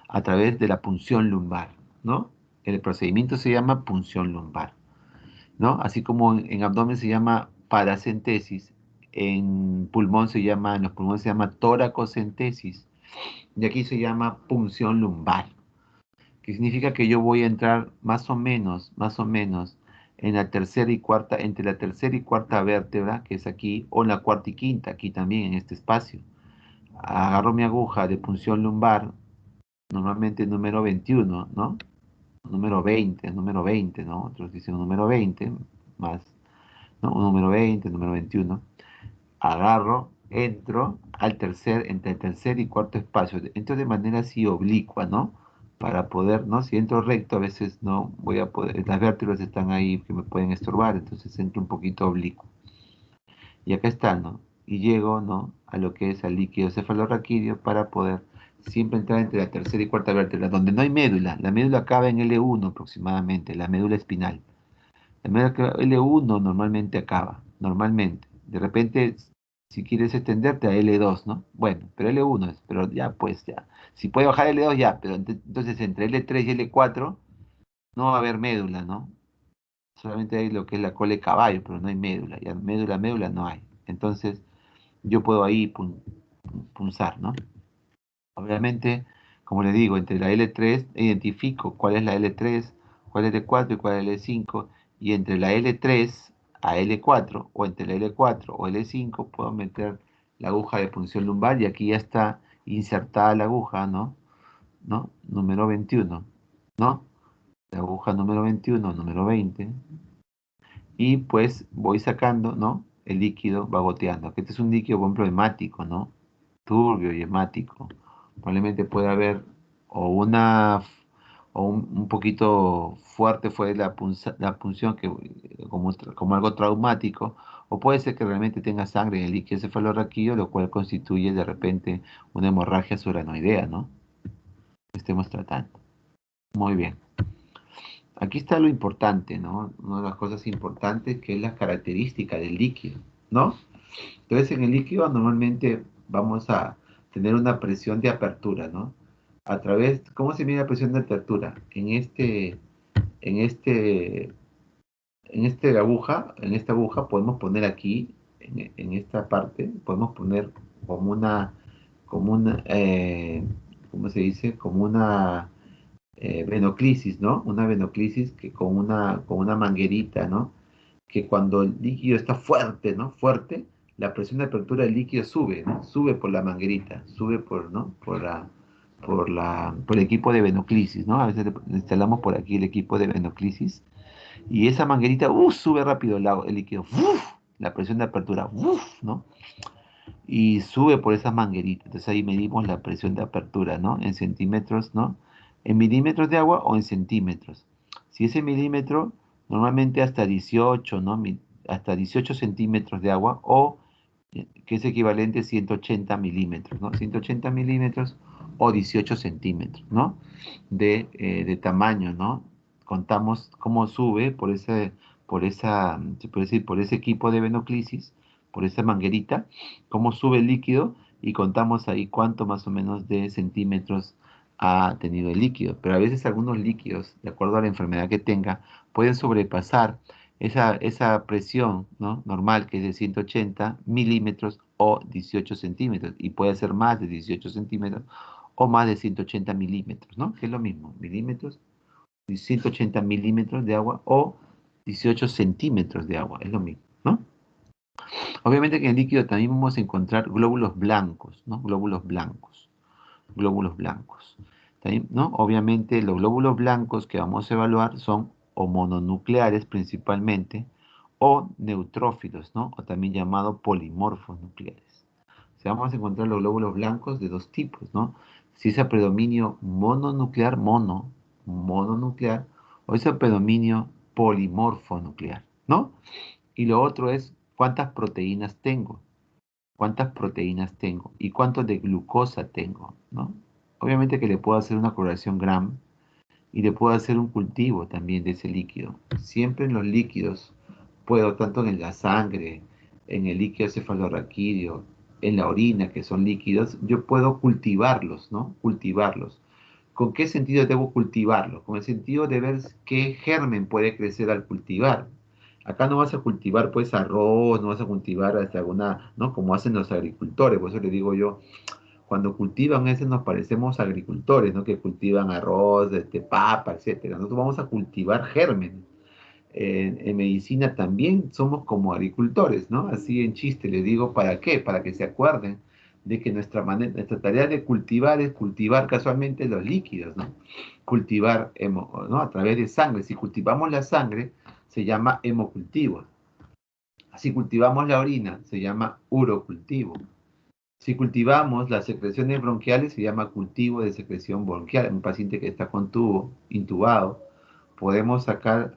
a través de la punción lumbar, ¿no? El procedimiento se llama punción lumbar, ¿no? Así como en abdomen se llama paracentesis, en los pulmones se llama toracocentesis, y aquí se llama punción lumbar, que significa que yo voy a entrar más o menos, entre la tercera y cuarta vértebra, que es aquí, o en la cuarta y quinta, aquí también, en este espacio. Agarro mi aguja de punción lumbar, normalmente número 21, ¿no? Número 20, ¿no? Otros dicen número 20, más, ¿no? Un número 20, número 21. Agarro, entro entre el tercer y cuarto espacio. Entro de manera así oblicua, ¿no? Para poder, ¿no? Si entro recto, a veces no voy a poder, las vértebras están ahí que me pueden estorbar, entonces entro un poquito oblicuo. Y acá está, ¿no? Y llego, ¿no? A lo que es al líquido cefalorraquídeo para poder siempre entrar entre la tercera y cuarta vértebra, donde no hay médula. La médula acaba en L1 aproximadamente, la médula espinal. La médula L1 normalmente acaba, normalmente. De repente, si quieres extenderte a L2, ¿no? Bueno, pero L1 es, pero ya, pues ya. Si puede bajar L2, ya, pero entonces entre L3 y L4 no va a haber médula, ¿no? Solamente hay lo que es la cola de caballo, pero no hay médula. Ya médula no hay. Entonces, yo puedo ahí punzar, ¿no? Obviamente, como le digo, entre la L3 identifico cuál es la L3, cuál es L4 y cuál es L5, y entre la L3 a L4, o entre la L4 o L5, puedo meter la aguja de punción lumbar y aquí ya está insertada la aguja, ¿no? ¿No? Número 21, ¿no? La aguja número 21, número 20, y pues voy sacando, ¿no? El líquido va goteando. Este es un líquido, por ejemplo, hemático, ¿no? Turbio y hemático. Probablemente puede haber o una o un poquito fuerte fue la punción que como algo traumático, o puede ser que realmente tenga sangre en el líquido cefalorraquídeo, lo cual constituye de repente una hemorragia suranoidea, ¿no? Que estemos tratando. Muy bien. Aquí está lo importante, ¿no? Una de las cosas importantes que es la característica del líquido, ¿no? Entonces, en el líquido normalmente vamos a tener una presión de apertura, ¿no? A través, ¿cómo se mide la presión de apertura? En este, en esta aguja podemos poner aquí, en esta parte, podemos poner como ¿cómo se dice? Como una venoclisis, ¿no? Una venoclisis que con una manguerita, ¿no? Que cuando el líquido está fuerte, ¿no? Fuerte, la presión de apertura del líquido sube, ¿no? Sube por la manguerita, sube por, ¿no? Por el equipo de venoclisis, ¿no? A veces le instalamos por aquí el equipo de venoclisis y esa manguerita, sube rápido el líquido, ¡uf! La presión de apertura, ¡uf! ¿No? Y sube por esa manguerita. Entonces ahí medimos la presión de apertura, ¿no? En centímetros, ¿no? En milímetros de agua o en centímetros. Si es en milímetro, normalmente hasta 18, ¿no? Hasta 18 centímetros de agua o que es equivalente a 180 milímetros, ¿no? 180 milímetros o 18 centímetros, ¿no? De tamaño, ¿no? Contamos cómo sube se puede decir, por ese equipo de venoclisis, por esa manguerita, cómo sube el líquido y contamos ahí cuánto más o menos de centímetros ha tenido el líquido. Pero a veces algunos líquidos, de acuerdo a la enfermedad que tenga, pueden sobrepasar esa presión, ¿no? Normal, que es de 180 milímetros o 18 centímetros, y puede ser más de 18 centímetros o más de 180 milímetros, ¿no? Que es lo mismo, milímetros, 180 milímetros de agua o 18 centímetros de agua, es lo mismo, ¿no? Obviamente que en el líquido también vamos a encontrar glóbulos blancos, ¿no? Glóbulos blancos, glóbulos blancos. También, ¿no? Obviamente los glóbulos blancos que vamos a evaluar son o mononucleares principalmente o neutrófilos, ¿no? O también llamados polimorfos nucleares. O sea, vamos a encontrar los glóbulos blancos de dos tipos, ¿no? Si es a predominio mononuclear, mononuclear, o es a predominio polimorfo nuclear, ¿no? Y lo otro es cuántas proteínas tengo, y cuánto de glucosa tengo, ¿no? Obviamente que le puedo hacer una correlación Gram y le puedo hacer un cultivo también de ese líquido. Siempre en los líquidos puedo, tanto en la sangre, en el líquido cefalorraquídeo, en la orina, que son líquidos, yo puedo cultivarlos, ¿no? Cultivarlos. ¿Con qué sentido debo cultivarlos? Con el sentido de ver qué germen puede crecer al cultivar. Acá no vas a cultivar pues arroz, no vas a cultivar hasta alguna, ¿no? Como hacen los agricultores, por eso le digo yo, cuando cultivan ese nos parecemos agricultores, ¿no? Que cultivan arroz, papa, etcétera. Nosotros vamos a cultivar gérmenes. En medicina también somos como agricultores, ¿no? Así en chiste les digo, ¿para qué? Para que se acuerden de que nuestra tarea de cultivar es cultivar casualmente los líquidos, ¿no? Cultivar, ¿no? A través de sangre. Si cultivamos la sangre, se llama hemocultivo. Si cultivamos la orina, se llama urocultivo. Si cultivamos las secreciones bronquiales, se llama cultivo de secreción bronquial. Un paciente que está con tubo, intubado, podemos sacar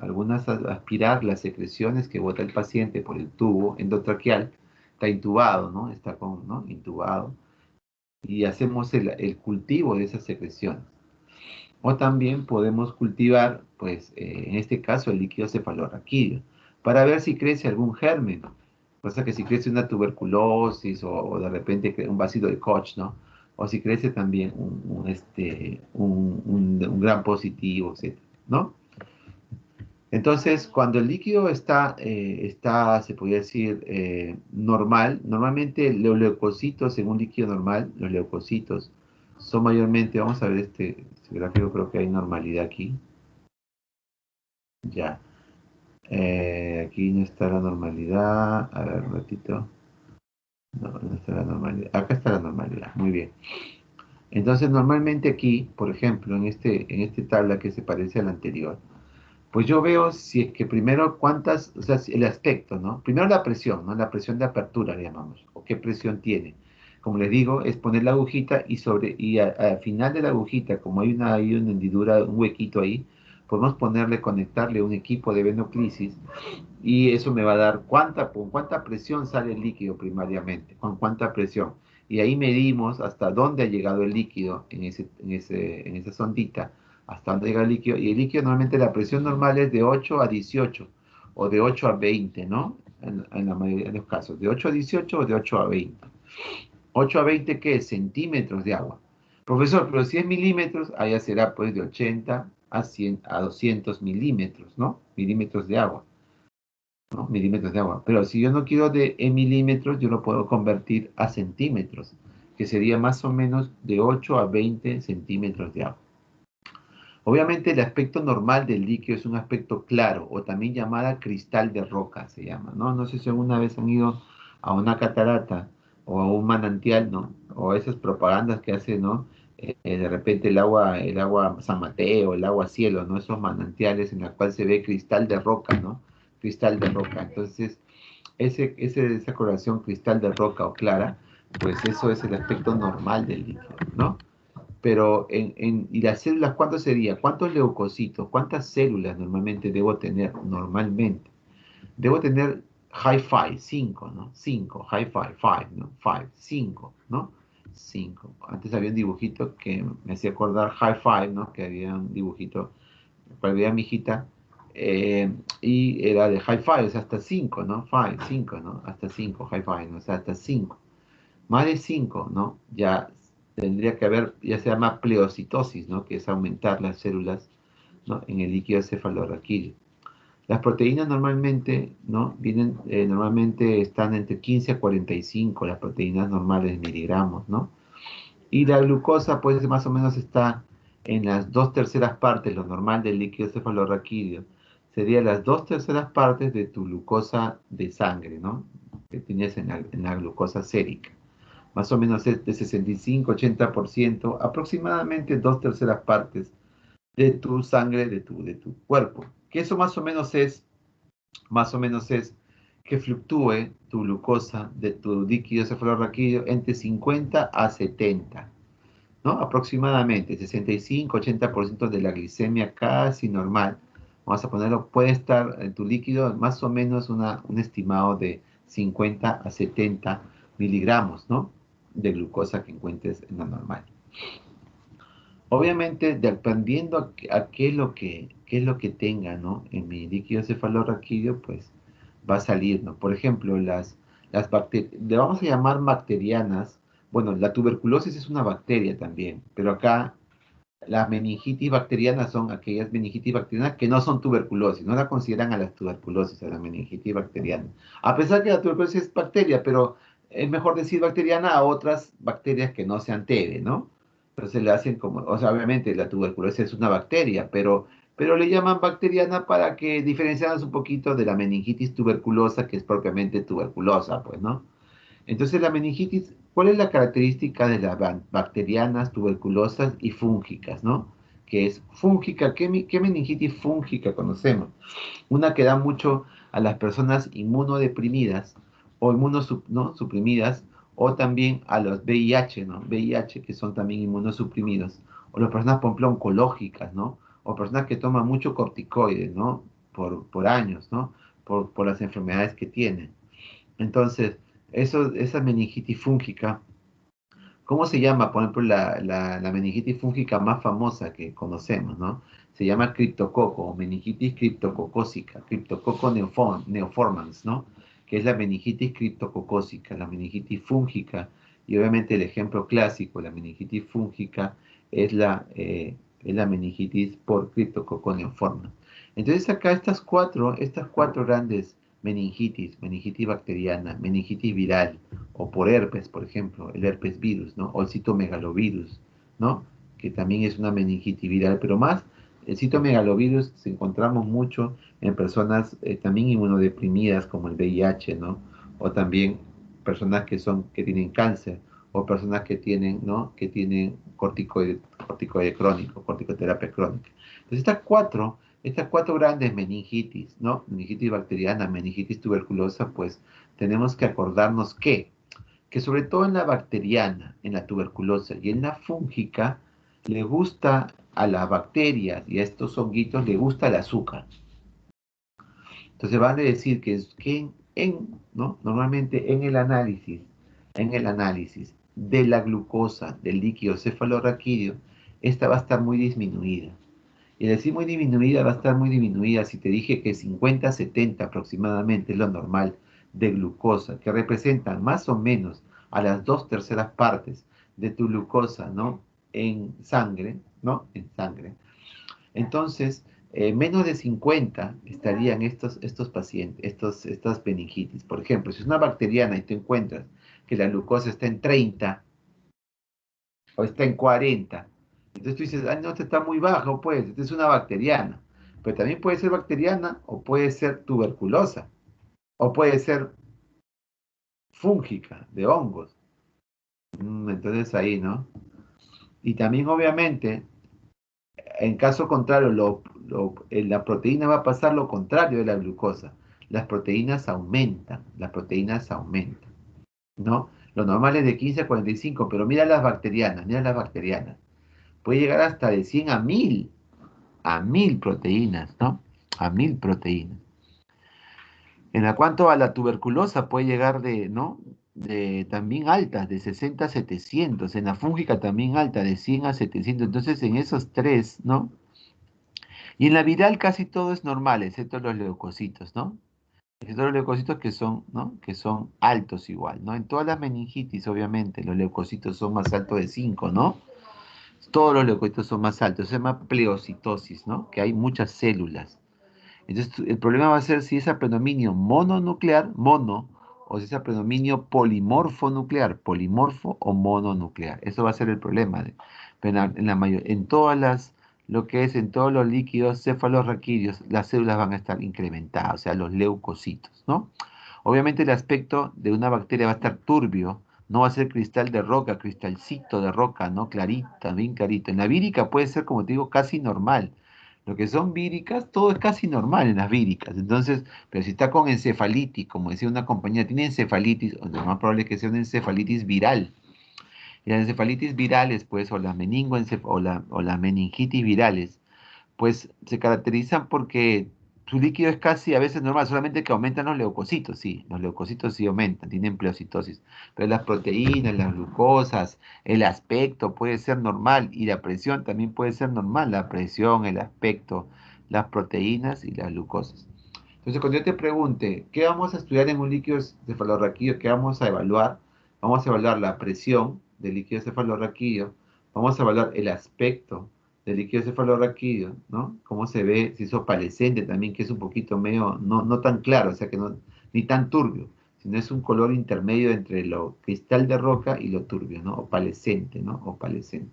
aspirar las secreciones que bota el paciente por el tubo endotraqueal. Está intubado, ¿no? Está ¿no? Intubado. Y hacemos el cultivo de esas secreciones. O también podemos cultivar, pues, en este caso, el líquido cefalorraquídeo, para ver si crece algún germen. Cosa que si crece una tuberculosis o de repente un bacilo de Koch, ¿no? O si crece también un gran positivo, etcétera, ¿no? Entonces, cuando el líquido se podría decir, normal, normalmente los leucocitos en un líquido normal, los leucocitos, son mayormente, vamos a ver este gráfico, creo que hay normalidad aquí. Ya. Aquí no está la normalidad. A ver, un ratito. No, no está la normalidad. Acá está la normalidad. Muy bien. Entonces, normalmente aquí, por ejemplo, en este tabla que se parece a la anterior, pues yo veo si es que primero cuántas, o sea, el aspecto, ¿no? Primero la presión, ¿no? La presión de apertura le llamamos, o qué presión tiene. Como les digo, es poner la agujita y al final de la agujita, como hay una hendidura, un huequito ahí, podemos conectarle un equipo de venoclisis y eso me va a dar con cuánta presión sale el líquido primariamente, con cuánta presión. Y ahí medimos hasta dónde ha llegado el líquido en esa sondita, hasta dónde llega el líquido. Y el líquido normalmente la presión normal es de 8 a 18 o de 8 a 20, ¿no? En la mayoría de los casos, de 8 a 18 o de 8 a 20. 8 a 20, ¿qué es? Centímetros de agua. Profesor, pero si es milímetros, allá será pues de 80 a 100 a 200 milímetros, ¿no? Milímetros de agua. ¿No? Milímetros de agua. Pero si yo no quiero en milímetros, yo lo puedo convertir a centímetros, que sería más o menos de 8 a 20 centímetros de agua. Obviamente el aspecto normal del líquido es un aspecto claro, o también llamada cristal de roca, se llama, ¿no? No sé si alguna vez han ido a una catarata o a un manantial, ¿no? O esas propagandas que hace, ¿no? De repente el agua San Mateo, el agua Cielo, ¿no? Esos manantiales en la cual se ve cristal de roca, ¿no? Cristal de roca. Entonces, esa coloración cristal de roca o clara, pues eso es el aspecto normal del líquido, ¿no? Pero ¿y las células cuánto sería? ¿Cuántos leucocitos? ¿Cuántas células normalmente debo tener normalmente? Debo tener high five, 5, ¿no? 5, high five, 5, ¿no? 5, 5, ¿no? 5. Antes había un dibujito que me hacía acordar high five, ¿no? Que había un dibujito para ver a mi hijita, y era de high five, o sea, hasta 5, ¿no? 5, 5, ¿no? Hasta 5, high five, ¿no? O sea, hasta 5. Más de 5, ¿no? Ya tendría que haber, ya se llama pleocitosis, ¿no? Que es aumentar las células, ¿no? En el líquido cefalorraquídeo. Las proteínas normalmente, ¿no? Normalmente están entre 15 a 45, las proteínas normales de miligramos, ¿no? Y la glucosa, pues, más o menos está en las 2/3 partes, lo normal del líquido cefalorraquídeo. Sería las 2/3 partes de tu glucosa de sangre, ¿no? Que tienes en la glucosa sérica. Más o menos es de 65-80%, aproximadamente 2/3 partes de tu sangre, de tu cuerpo. Que eso más o menos es que fluctúe tu glucosa de tu líquido cefalorraquídeo entre 50 a 70, ¿no? Aproximadamente 65-80% de la glicemia casi normal. Vamos a ponerlo, puede estar en tu líquido más o menos un estimado de 50 a 70 miligramos, ¿no? De glucosa que encuentres en la normal. Obviamente, dependiendo a qué es lo que tenga, ¿no? En mi líquido cefalorraquídeo, pues va a salir, ¿no? Por ejemplo, las bacterias, le vamos a llamar bacterianas. Bueno, la tuberculosis es una bacteria también, pero acá las meningitis bacterianas son aquellas meningitis bacterianas que no son tuberculosis, no la consideran a las tuberculosis, a la meningitis bacteriana. A pesar que la tuberculosis es bacteria, pero es mejor decir bacteriana a otras bacterias que no sean TB, ¿no? Entonces le hacen como, o sea, obviamente la tuberculosis es una bacteria, pero le llaman bacteriana para que diferenciarnos un poquito de la meningitis tuberculosa, que es propiamente tuberculosa, pues, ¿no? Entonces la meningitis, ¿cuál es la característica de las bacterianas, tuberculosas y fúngicas, ¿no? Que es fúngica, ¿qué meningitis fúngica conocemos? Una que da mucho a las personas inmunodeprimidas o ¿no? suprimidas, o también a los VIH, ¿no? VIH que son también inmunosuprimidos, o las personas, por ejemplo, oncológicas, ¿no? O personas que toman mucho corticoides, ¿no? Por años, ¿no? Por las enfermedades que tienen. Entonces, esa meningitis fúngica, ¿cómo se llama? Por ejemplo, la meningitis fúngica más famosa que conocemos, ¿no? Se llama criptococo o meningitis criptococócica, criptococo neoformans, ¿no? Que es la meningitis criptococócica, la meningitis fúngica. Y obviamente el ejemplo clásico, la meningitis fúngica, es la meningitis por criptococo neoformans. Entonces acá estas cuatro grandes meningitis bacteriana, meningitis viral, o por herpes, por ejemplo, el herpes virus, ¿no? O el citomegalovirus, ¿no? Que también es una meningitis viral, pero más el citomegalovirus se encontramos mucho en personas también inmunodeprimidas como el VIH, ¿no? O también personas que tienen cáncer o personas que tienen, ¿no? Que tienen corticoide crónico, corticoterapia crónica. Entonces estas cuatro grandes meningitis, ¿no? Meningitis bacteriana, meningitis tuberculosa, pues tenemos que acordarnos que sobre todo en la bacteriana, en la tuberculosa y en la fúngica, le gusta a las bacterias y a estos honguitos, le gusta el azúcar. Entonces van a decir ¿no? Normalmente en el análisis de la glucosa del líquido cefalorraquídeo, esta va a estar muy disminuida. Y al decir muy disminuida, va a estar muy disminuida si te dije que 50-70 aproximadamente es lo normal de glucosa, que representan más o menos a las 2/3 partes de tu glucosa, ¿no? En sangre, ¿no? En sangre. Entonces, menos de 50 estarían estos pacientes, estas meningitis. Por ejemplo, si es una bacteriana y te encuentras que la glucosa está en 30 o está en 40, entonces tú dices, no, esta está muy baja, pues, esta es una bacteriana. Pero también puede ser bacteriana o puede ser tuberculosa o puede ser fúngica, de hongos. Entonces ahí, ¿no? Y también, obviamente, en caso contrario, la proteína va a pasar lo contrario de la glucosa. Las proteínas aumentan, ¿no? Lo normal es de 15 a 45, pero mira las bacterianas. Puede llegar hasta de 100 a 1000 proteínas, ¿no? A 1000 proteínas. En la cuanto a la tuberculosa, puede llegar ¿no? De también altas, de 60 a 700. En la fúngica también alta, de 100 a 700. Entonces, en esos tres, ¿no? Y en la viral casi todo es normal, excepto los leucocitos, ¿no? Excepto los leucocitos que son, ¿no? Que son altos igual, ¿no? En todas las meningitis, obviamente, los leucocitos son más altos de 5, ¿no? Todos los leucocitos son más altos. Se llama pleocitosis, ¿no? Que hay muchas células. Entonces, el problema va a ser si es a predominio mononuclear, mono, o si es a predominio polimorfo nuclear, polimorfo o mononuclear. Eso va a ser el problema. Pero en todas lo que es en todos los líquidos cefalorraquídeos, las células van a estar incrementadas, o sea, los leucocitos, ¿no? Obviamente el aspecto de una bacteria va a estar turbio, no va a ser cristal de roca, cristalcito de roca, ¿no? Clarita, bien clarito. En la vírica puede ser, como te digo, casi normal. Lo que son víricas, todo es casi normal en las víricas. Entonces, pero si está con encefalitis, como decía una compañía, tiene encefalitis, o lo más probable es que sea una encefalitis viral. Y las encefalitis virales, pues, o la o la meningitis virales, pues se caracterizan porque su líquido es casi a veces normal, solamente que aumentan los leucocitos sí aumentan, tienen pleocitosis, pero las proteínas, las glucosas, el aspecto puede ser normal y la presión también puede ser normal, la presión, el aspecto, las proteínas y las glucosas. Entonces, cuando yo te pregunte, ¿qué vamos a estudiar en un líquido cefalorraquídeo? ¿Qué vamos a evaluar? Vamos a evaluar la presión del líquido cefalorraquídeo, vamos a evaluar el aspecto del líquido cefalorraquídeo, ¿no? Cómo se ve, si es opalescente también, que es un poquito medio, no tan claro, o sea que no, ni tan turbio, sino es un color intermedio entre lo cristal de roca y lo turbio, ¿no? Opalescente, ¿no? Opalescente.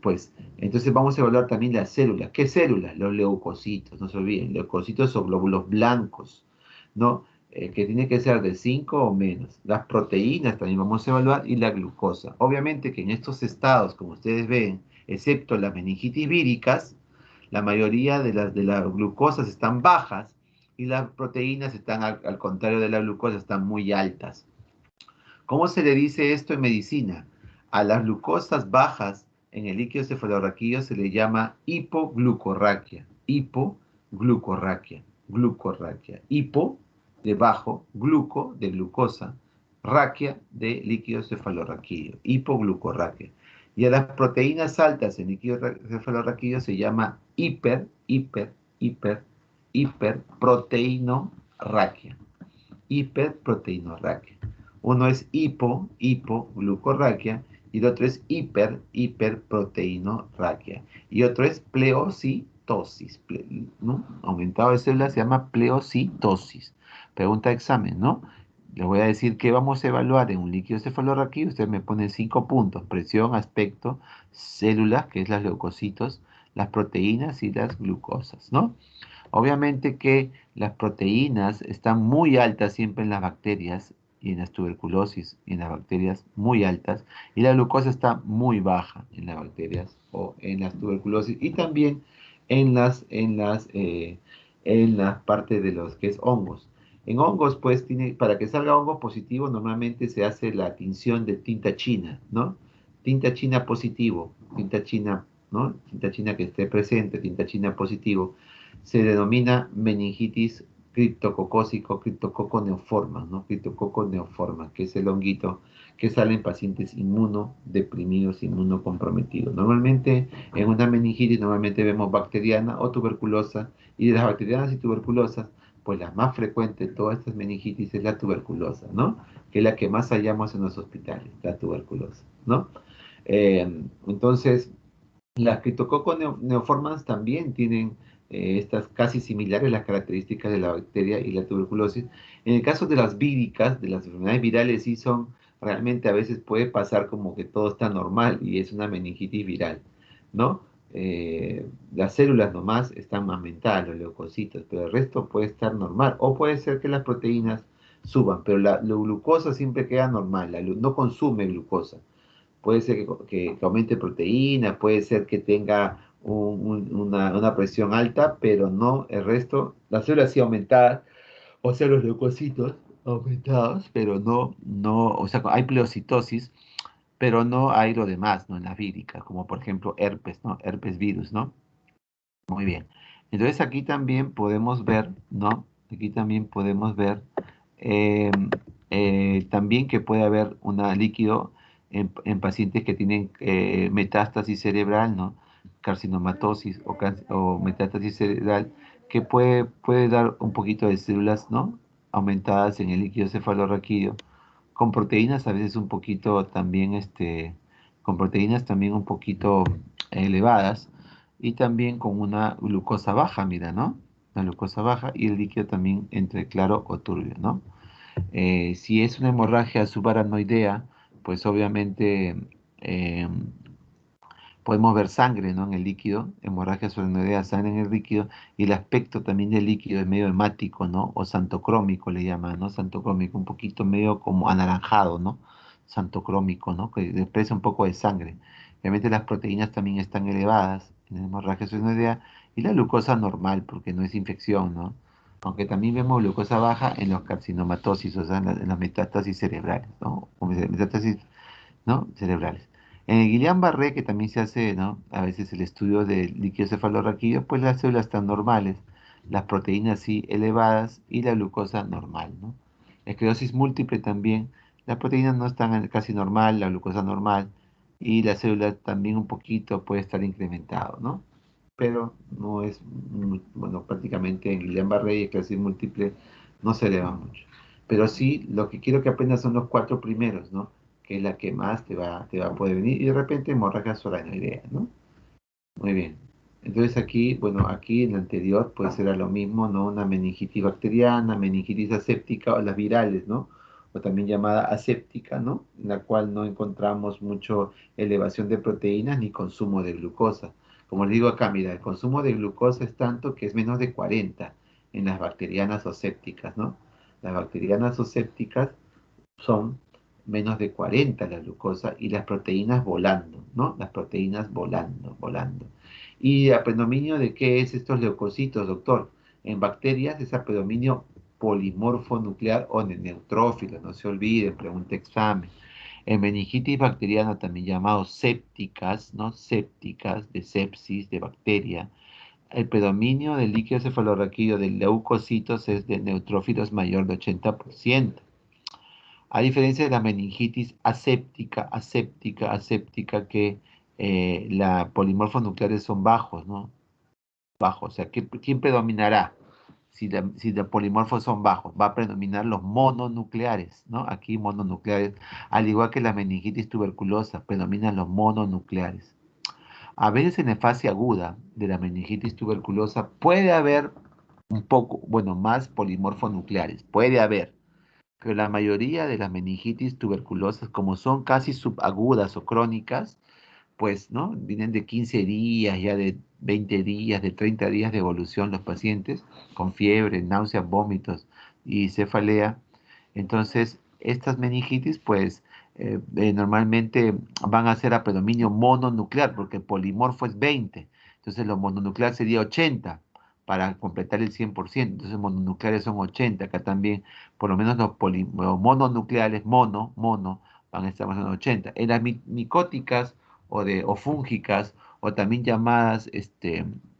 Pues, entonces vamos a evaluar también las células. ¿Qué células? Los leucocitos, no se olviden, leucocitos o glóbulos blancos, ¿no? Que tiene que ser de 5 o menos. Las proteínas también vamos a evaluar y la glucosa. Obviamente que en estos estados, como ustedes ven, excepto las meningitis víricas, la mayoría de las glucosas están bajas y las proteínas están, al contrario de la glucosa, están muy altas. ¿Cómo se le dice esto en medicina? A las glucosas bajas en el líquido cefalorraquídeo se le llama hipoglucorraquia. Hipoglucorraquia. Glucorraquia. Hipo de bajo, gluco de glucosa, raquia de líquido cefalorraquídeo. Hipoglucorraquia. Y a las proteínas altas en líquido cefalorraquídeo se llama hiperproteinorraquia. Hiperproteinorraquia. Uno es hipoglucorraquia, y el otro es hiperproteinorraquia. Y otro es pleocitosis, ¿no? Aumentado de células se llama pleocitosis. Pregunta de examen, ¿no? Les voy a decir qué vamos a evaluar en un líquido cefalorraquídeo. Ustedes me ponen 5 puntos: presión, aspecto, células, que es las leucocitos, las proteínas y las glucosas, ¿no? Obviamente que las proteínas están muy altas siempre en las bacterias y en las tuberculosis y en las bacterias muy altas, y la glucosa está muy baja en las bacterias o en las tuberculosis, y también en las partes de los que es hongos. En hongos, pues, para que salga hongo positivo, normalmente se hace la tinción de tinta china, ¿no? Tinta china positivo, tinta china, ¿no? Tinta china que esté presente, tinta china positivo, se denomina meningitis criptococócico, criptococo neoforma, ¿no? Criptococo neoforma, que es el honguito que sale en pacientes inmunodeprimidos, inmunocomprometidos. Normalmente, en una meningitis, normalmente vemos bacteriana o tuberculosa, y de las bacterianas y tuberculosas, pues la más frecuente de todas estas meningitis es la tuberculosa, ¿no? Que es la que más hallamos en los hospitales, la tuberculosa, ¿no? Entonces, las criptococcus neoformans también tienen estas casi similares las características de la bacteria y la tuberculosis. En el caso de las víricas, de las enfermedades virales, sí son, realmente a veces puede pasar como que todo está normal y es una meningitis viral, ¿no? Las células nomás están más mentadas, los leucocitos, pero el resto puede estar normal. O puede ser que las proteínas suban, pero la glucosa siempre queda normal, no consume glucosa. Puede ser que aumente proteína, puede ser que tenga una presión alta, pero no el resto. Las células sí aumentadas, o sea, los leucocitos aumentados, pero no, o sea, hay pleocitosis, pero no hay lo demás, ¿no? En las víricas, como por ejemplo herpes, ¿no? Herpes virus, ¿no? Muy bien. Entonces aquí también podemos ver, ¿no? Aquí también podemos ver eh, también que puede haber un líquido en pacientes que tienen metástasis cerebral, ¿no? Carcinomatosis o metástasis cerebral, que puede dar un poquito de células, ¿no? Aumentadas en el líquido cefalorraquídeo, con proteínas a veces un poquito también, con proteínas también un poquito elevadas, y también con una glucosa baja, mira, ¿no? La glucosa baja y el líquido también entre claro o turbio, ¿no? Si es una hemorragia subaracnoidea, pues obviamente eh, podemos ver sangre, ¿no? En el líquido, hemorragia subaracnoidea, sangre en el líquido, y el aspecto también del líquido es medio hemático, ¿no? O santocrómico le llaman, ¿no? Santocrómico, un poquito medio como anaranjado, ¿no? Santocrómico, ¿no? Que expresa un poco de sangre. Obviamente las proteínas también están elevadas en la hemorragia subaracnoidea, y la glucosa normal, porque no es infección, ¿no? Aunque también vemos glucosa baja en los carcinomatosis, o sea, en las metástasis cerebrales, ¿no? O metástasis, ¿no? Cerebrales. En el Guillain-Barré, que también se hace, ¿no? A veces el estudio del líquido cefalorraquídeo, pues las células están normales, las proteínas sí elevadas y la glucosa normal, ¿no? Esclerosis múltiple también, las proteínas no están casi normal, la glucosa normal, y la célula también un poquito puede estar incrementado, ¿no? Pero no es, bueno, prácticamente en Guillain-Barré y esclerosis múltiple no se eleva mucho. Pero sí, lo que quiero que aprendas son los cuatro primeros, ¿no? Que es la que más te va a poder venir, y de repente hemorragia idea, ¿no? Muy bien. Entonces aquí, bueno, aquí en el anterior pues era lo mismo, ¿no? Una meningitis bacteriana, meningitis aséptica o las virales, ¿no? O también llamada aséptica, ¿no? En la cual no encontramos mucho elevación de proteínas ni consumo de glucosa. Como les digo acá, mira, el consumo de glucosa es tanto que es menos de 40 en las bacterianas o sépticas, ¿no? Las bacterianas o sépticas son menos de 40 la glucosa, y las proteínas volando, ¿no? Las proteínas volando, volando. ¿Y a predominio de qué es estos leucocitos, doctor? En bacterias es a predominio polimorfo nuclear o de neutrófilos, no se olviden, pregunta examen. En meningitis bacteriana, también llamados sépticas, ¿no? Sépticas, de sepsis, de bacteria. El predominio del líquido cefalorraquídeo de leucocitos es de neutrófilos mayor de 80%. A diferencia de la meningitis aséptica, que la polimorfos nucleares son bajos, ¿no? Bajos. O sea, ¿quién predominará? Si los polimorfos son bajos, va a predominar los mononucleares, ¿no? Aquí mononucleares, al igual que la meningitis tuberculosa, predominan los mononucleares. A veces en la fase aguda de la meningitis tuberculosa puede haber un poco, bueno, más polimorfos nucleares, puede haber, pero la mayoría de las meningitis tuberculosas, como son casi subagudas o crónicas, pues, ¿no? Vienen de 15 días, ya de 20 días, de 30 días de evolución los pacientes, con fiebre, náuseas, vómitos y cefalea. Entonces, estas meningitis, pues normalmente van a ser a predominio mononuclear, porque el polimorfo es 20, entonces lo mononuclear sería 80 para completar el 100%, entonces mononucleares son 80, acá también por lo menos los mononucleares, mono, van a estar más o menos 80. En las micóticas o fúngicas, o también llamadas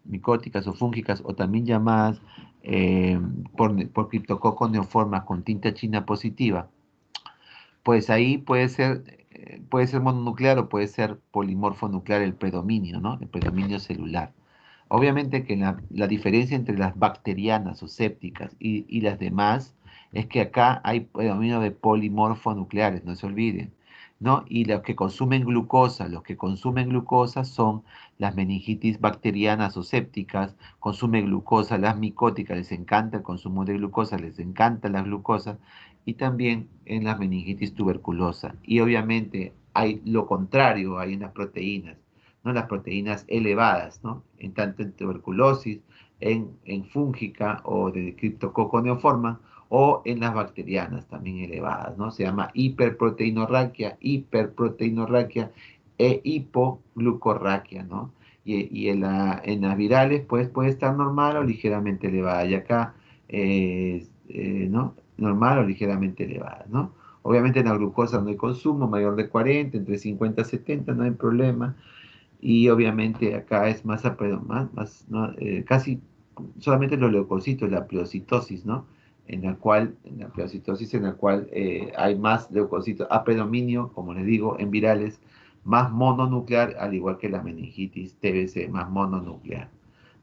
micóticas o fúngicas, o también llamadas eh, por criptococo neoformas con tinta china positiva, pues ahí puede ser mononuclear o puede ser polimorfo nuclear el predominio, ¿no? El predominio celular. Obviamente que la diferencia entre las bacterianas o sépticas y las demás es que acá hay predominio de polimorfo nucleares, no se olviden, ¿no? Y los que consumen glucosa son las meningitis bacterianas o sépticas, consumen glucosa, las micóticas, les encanta el consumo de glucosa, les encanta la glucosa, y también en la meningitis tuberculosa. Y obviamente hay lo contrario, hay en las proteínas, ¿no? Las proteínas elevadas, ¿no? En tanto en tuberculosis, en fúngica o de criptococo neoforma, o en las bacterianas también elevadas, ¿no? Se llama hiperproteinorraquia e hipoglucorraquia, ¿no? Y en las virales, pues puede estar normal o ligeramente elevada. Y acá, ¿no? Normal o ligeramente elevada, ¿no? Obviamente en la glucosa no hay consumo, mayor de 40, entre 50 y 70, no hay problema. Y obviamente acá es ¿no? Casi solamente los leucocitos, la pleocitosis, ¿no? En la pleocitosis en la cual hay más leucocitos a predominio, como les digo, en virales, más mononuclear, al igual que la meningitis TBC, más mononuclear,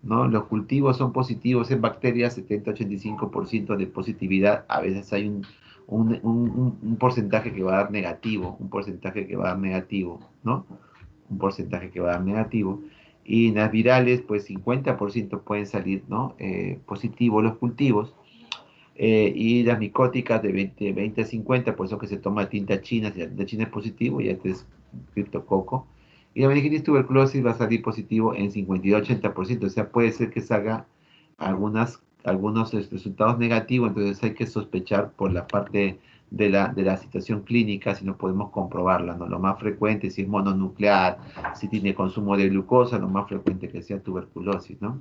¿no? Los cultivos son positivos en bacterias, 70-85% de positividad, a veces hay un porcentaje que va a dar negativo, un porcentaje que va a dar negativo, ¿no? Un porcentaje que va a dar negativo. Y en las virales, pues 50% pueden salir, ¿no? Positivos los cultivos. Y las micóticas de 20 a 50, por eso que se toma tinta china, si la tinta china es positivo, ya este es criptococo. Y la meningitis tuberculosis va a salir positivo en 52-80%, o sea, puede ser que salga algunos resultados negativos, entonces hay que sospechar por la parte de la situación clínica si no podemos comprobarla, ¿no? Lo más frecuente, si es mononuclear, si tiene consumo de glucosa, lo más frecuente que sea tuberculosis, ¿no?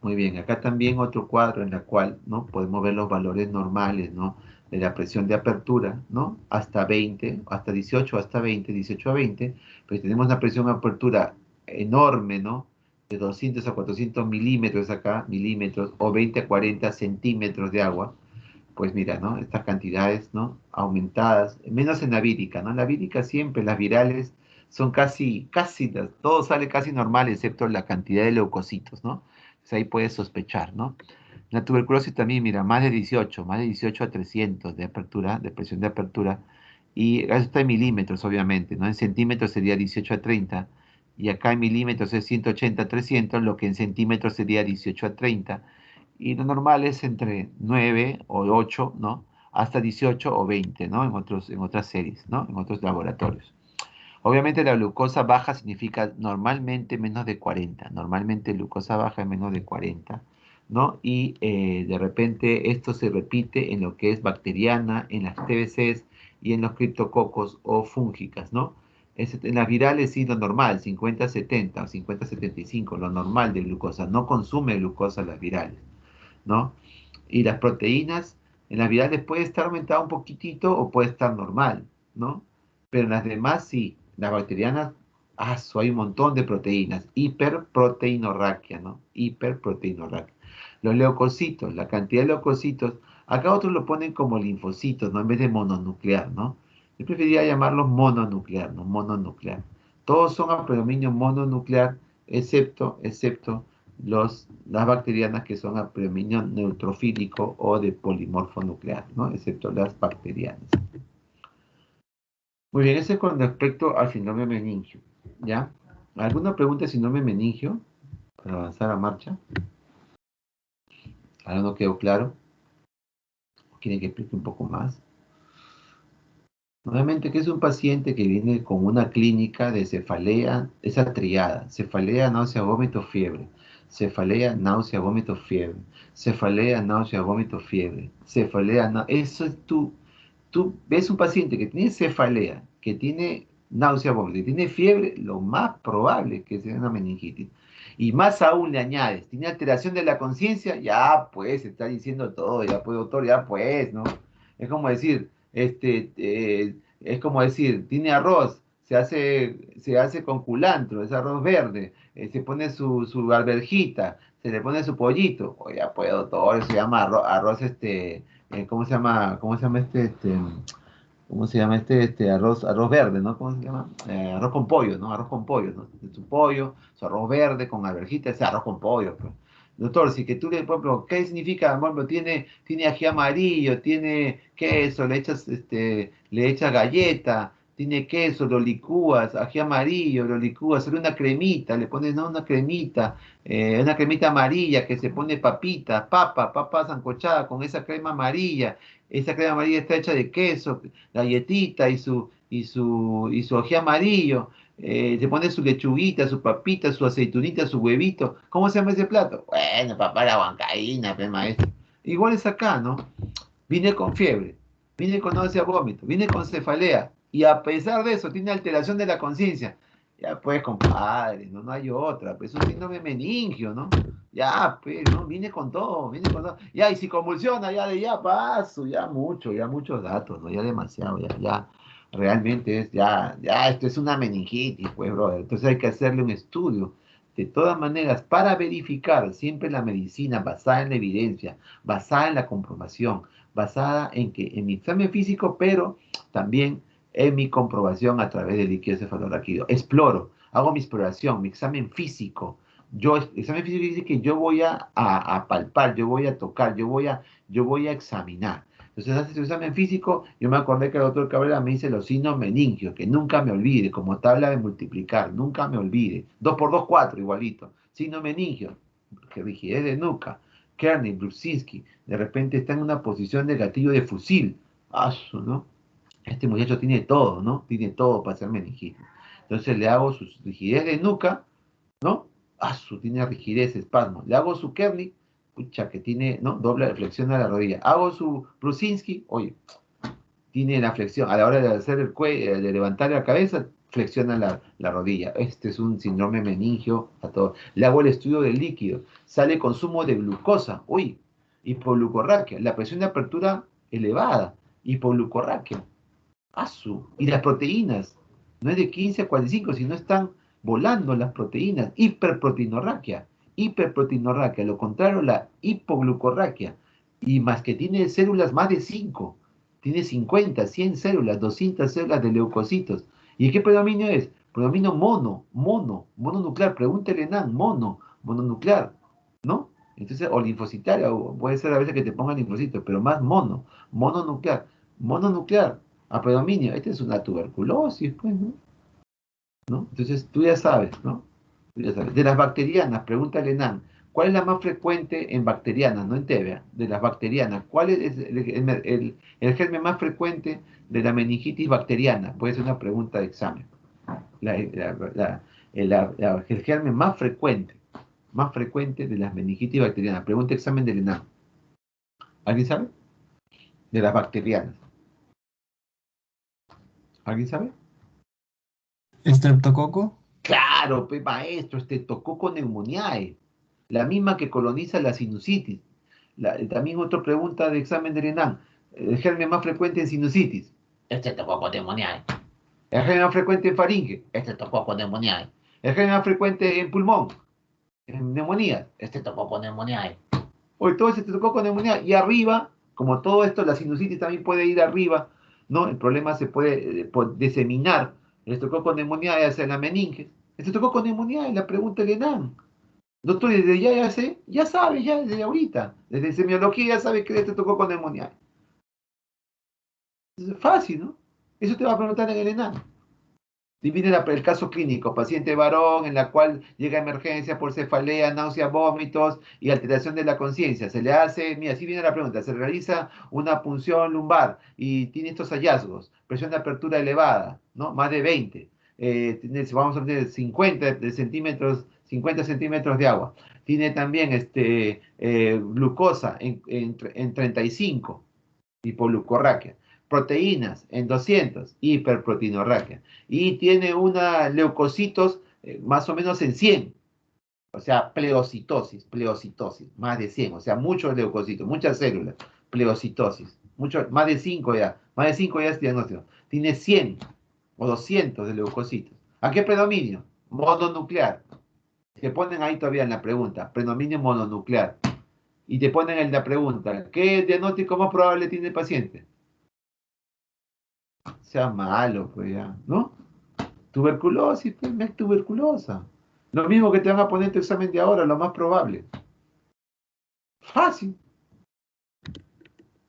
Muy bien, acá también otro cuadro en el cual, ¿no? Podemos ver los valores normales, ¿no? De la presión de apertura, ¿no? Hasta 20, hasta 18, hasta 20, 18 a 20, pues tenemos una presión de apertura enorme, ¿no? De 200 a 400 milímetros acá, milímetros, o 20 a 40 centímetros de agua, pues mira, ¿no? Estas cantidades, ¿no? Aumentadas, menos en la vírica, ¿no? En la vírica siempre, las virales son todo sale casi normal, excepto la cantidad de leucocitos, ¿no? Entonces ahí puedes sospechar, ¿no? La tuberculosis también, mira, más de 18 a 300 de apertura, de presión de apertura, y eso está en milímetros, obviamente, ¿no? En centímetros sería 18 a 30, y acá en milímetros es 180 a 300, lo que en centímetros sería 18 a 30, y lo normal es entre 9 o 8, ¿no? Hasta 18 o 20, ¿no? En otras series, ¿no? En otros laboratorios. Obviamente la glucosa baja significa normalmente menos de 40, normalmente glucosa baja es menos de 40, ¿no? Y de repente esto se repite en lo que es bacteriana, en las TBCs y en los criptococos o fúngicas, ¿no? En las virales sí lo normal, 50-70 o 50-75, lo normal de glucosa, no consume glucosa las virales, ¿no? Y las proteínas en las virales puede estar aumentada un poquitito o puede estar normal, ¿no? Pero en las demás sí, las bacterianas, hay un montón de proteínas, hiperproteinorraquia, ¿no? Hiperproteinorraquia. Los leucocitos, la cantidad de leucocitos, acá otros lo ponen como linfocitos, ¿no? En vez de mononuclear, ¿no? Yo preferiría llamarlos mononuclear, ¿no? Mononuclear. Todos son a predominio mononuclear, excepto las bacterianas que son a predominio neutrofílico o de polimorfo nuclear, ¿no? Excepto las bacterianas. Muy bien, eso es con respecto al síndrome meningio, ¿ya? ¿Alguna pregunta de síndrome meningio para avanzar a marcha? ¿Ahora no quedó claro? ¿Quieren que explique un poco más? Nuevamente, que es un paciente que viene con una clínica de cefalea, esa triada, cefalea, náusea, vómito, fiebre, cefalea, náusea, vómito, fiebre, cefalea, náusea, vómito, fiebre, cefalea, eso es tú ves un paciente que tiene cefalea, que tiene náusea, vómito, que tiene fiebre, lo más probable es que sea una meningitis. Y más aún le añades, tiene alteración de la conciencia, ya pues, está diciendo todo, ya pues, doctor, ya pues, ¿no? Es como decir, es como decir, tiene arroz, se hace con culantro, es arroz verde, se pone su alverjita, se le pone su pollito, o ya pues, doctor, eso se llama arroz, ¿cómo se llama arroz verde, ¿no? ¿Cómo se llama? Arroz con pollo, ¿no? Arroz con pollo, ¿no? Su pollo, su arroz verde con alverjita, ese arroz con pollo, pues. Doctor, si que tú le, por ejemplo, ¿qué significa? Por ejemplo, tiene ají amarillo, tiene queso, le echas galleta, tiene queso, lo licúas, ají amarillo, lo licúas, sale una cremita, le pones, ¿no? Una cremita amarilla que se pone papa sancochada con esa crema amarilla está hecha de queso, galletita y su ají amarillo. Se pone su lechuguita, su papita, su aceitunita, su huevito. ¿Cómo se llama ese plato? Bueno, papá, la huancaína, pe maestro. Igual es acá, ¿no? Vine con fiebre, vine con náusea, vómito, vine con cefalea. Y a pesar de eso, tiene alteración de la conciencia. Ya pues, compadre, no hay otra. Pues es un síndrome meningio, ¿no? Ya, pues, ¿no? Vine con todo, vine con todo. Ya, y si convulsiona, ya paso, ya mucho, ya muchos datos, ¿no? Ya demasiado, ya. Realmente esto es una meningitis, pues, brother. Entonces hay que hacerle un estudio. De todas maneras, para verificar siempre la medicina basada en la evidencia, basada en la comprobación, basada en mi examen físico, pero también en mi comprobación a través del líquido cefalorraquídeo. Exploro, hago mi exploración, mi examen físico. Examen físico dice que yo voy a palpar, yo voy a tocar, yo voy a examinar. Entonces hace su examen físico, yo me acordé que el doctor Cabrera me dice los signos meningios, que nunca me olvide, como tabla de multiplicar, nunca me olvide. 2 por 2, 4, igualito. Signo meningio, que rigidez de nuca. Kearney, Brzezinski, de repente está en una posición de gatillo de fusil. ¿No? Este muchacho tiene todo, ¿no? Tiene todo para ser meningitis. Entonces le hago su rigidez de nuca, ¿no? Tiene rigidez, espasmo. Le hago su Kearney, pucha, que tiene, ¿no? Doble flexión a la rodilla. Hago su Brzezinski, oye, tiene la flexión, a la hora de hacer el cuello, de levantar la cabeza, flexiona la rodilla. Este es un síndrome meningio a todo. Le hago el estudio del líquido, sale consumo de glucosa, uy, hipoglucorraquia, la presión de apertura elevada, hipoglucorraquia, y las proteínas, no es de 15 a 45, sino están volando las proteínas, hiperproteinorraquia, lo contrario, la hipoglucorraquia, y más que tiene células más de 5, tiene 50, 100 células, 200 células de leucocitos. ¿Y qué predominio es? Predominio mononuclear, pregúntele Nan, mononuclear, ¿no? Entonces, o linfocitaria, o puede ser a veces que te pongan linfocitos, pero más mononuclear, a predominio. Esta es una tuberculosis, pues, ¿no? Entonces, tú ya sabes, ¿no? Tú ya sabes. De las bacterianas, pregúntale Nan, ¿cuál es la más frecuente en bacterianas, no en TB? De las bacterianas, ¿cuál es el germen más frecuente de la meningitis bacteriana? Puede ser una pregunta de examen. El germen más frecuente de las meningitis bacterianas. Pregunta examen del ENAM. ¿Alguien sabe? De las bacterianas. ¿Alguien sabe? ¿Estreptococo? Claro, pues maestro, Streptococcus pneumoniae, la misma que coloniza la sinusitis. También otra pregunta de examen de ENAM. El germen más frecuente en sinusitis. Streptococcus pneumoniae. El germen más frecuente en faringe. Streptococcus pneumoniae. El germen más frecuente en pulmón. En neumonía. Streptococcus pneumoniae. Hoy todo ese Streptococcus pneumoniae. Y arriba, como todo esto, la sinusitis también puede ir arriba, ¿no? El problema se puede diseminar. El Streptococcus pneumoniae hacia la meninge. El Streptococcus pneumoniae, la pregunta de ENAM. Doctor, desde ya sabe, ya desde ahorita. Desde semiología ya sabe que te tocó con neumonía. Es fácil, ¿no? Eso te va a preguntar en el ENAM. Divide el caso clínico, paciente varón en la cual llega a emergencia por cefalea, náusea, vómitos y alteración de la conciencia. Se le hace, mira, así viene la pregunta, se realiza una punción lumbar y tiene estos hallazgos, presión de apertura elevada, ¿no? Más de 20. Vamos a tener 50 centímetros de agua. Tiene también glucosa en 35, hipoglucorraquia. proteínas en 200, hiperproteinorragia. Y tiene una leucocitos más o menos en 100. O sea, pleocitosis, más de 100, o sea, muchos leucocitos, muchas células, pleocitosis, mucho, más de 5 ya es diagnóstico. Tiene 100 o 200 de leucocitos. ¿A qué predominio? Mononuclear. Te ponen ahí todavía en la pregunta, predominio mononuclear. Y te ponen en la pregunta, ¿qué diagnóstico más probable tiene el paciente? Sea malo, pues ya, ¿no? Tuberculosis, pues, me es tuberculosa. Lo mismo que te van a poner en tu examen de ahora, lo más probable. Fácil.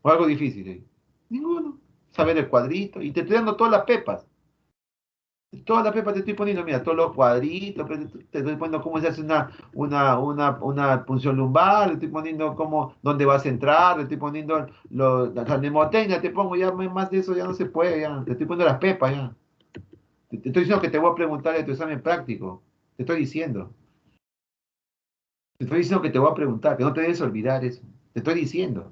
O algo difícil ahí. Ninguno. Saber el cuadrito. Y te estoy dando todas las pepas. Todas las pepas te estoy poniendo, mira, todos los cuadritos, te estoy poniendo cómo se hace una punción lumbar, te estoy poniendo dónde vas a entrar, te estoy poniendo la mnemotecnia, te pongo ya más de eso, ya no se puede, ya. Te estoy poniendo las pepas, ya. Te estoy diciendo que te voy a preguntar de tu examen práctico. Te estoy diciendo. Te estoy diciendo que te voy a preguntar, que no te debes olvidar eso. Te estoy diciendo.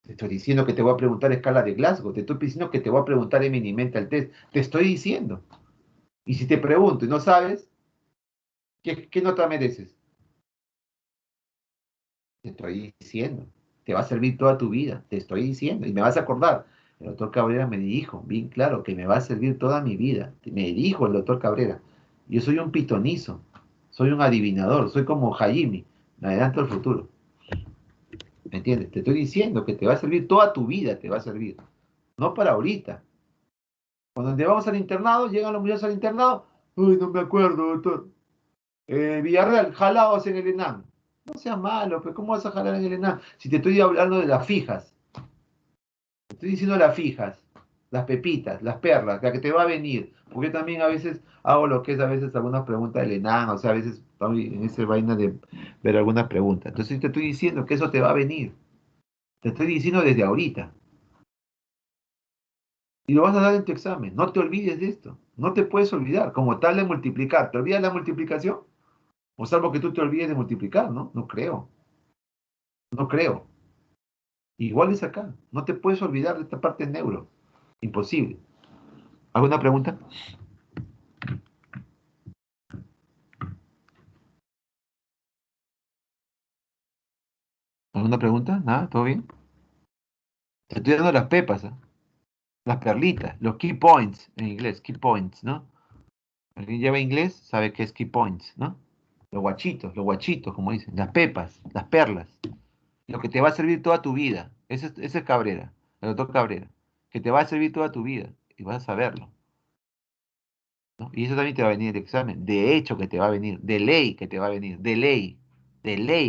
Te estoy diciendo que te voy a preguntar escala de Glasgow. Te estoy diciendo que te voy a preguntar Minimental Test. Te estoy diciendo. Y si te pregunto y no sabes, ¿qué nota mereces? Te estoy diciendo. Te va a servir toda tu vida. Te estoy diciendo. Y me vas a acordar. El doctor Cabrera me dijo, bien claro, que me va a servir toda mi vida. Me dijo el doctor Cabrera. Yo soy un pitonizo. Soy un adivinador. Soy como Jaime. Me adelanto al futuro. ¿Me entiendes? Te estoy diciendo que te va a servir toda tu vida. Te va a servir. No para ahorita. Cuando te vamos al internado, llegan los muchachos al internado. Uy, no me acuerdo, doctor. Villarreal, jalados en el ENAM. No seas malo, pero ¿cómo vas a jalar en el ENAM? Si te estoy hablando de las fijas. Te estoy diciendo las fijas, las pepitas, las perlas, la que te va a venir. Porque yo también a veces hago lo que es a veces algunas preguntas del ENAM, o sea, a veces estoy en esa vaina de ver algunas preguntas. Entonces te estoy diciendo que eso te va a venir. Te estoy diciendo desde ahorita. Y lo vas a dar en tu examen. No te olvides de esto. No te puedes olvidar. Como tal de multiplicar. ¿Te olvidas la multiplicación? O salvo que tú te olvides de multiplicar, ¿no? No creo. No creo. Igual es acá. No te puedes olvidar de esta parte en neuro. Imposible. ¿Alguna pregunta? ¿Alguna pregunta? ¿Nada? ¿Todo bien? Te estoy dando las pepas, ¿eh? Las perlitas, los key points en inglés, key points, ¿no? Alguien lleva inglés, sabe qué es key points, ¿no? Los guachitos, como dicen, las pepas, las perlas. Lo que te va a servir toda tu vida. Ese es Cabrera, el doctor Cabrera. Que te va a servir toda tu vida y vas a saberlo, ¿no? Y eso también te va a venir el examen. De hecho que te va a venir, de ley que te va a venir, de ley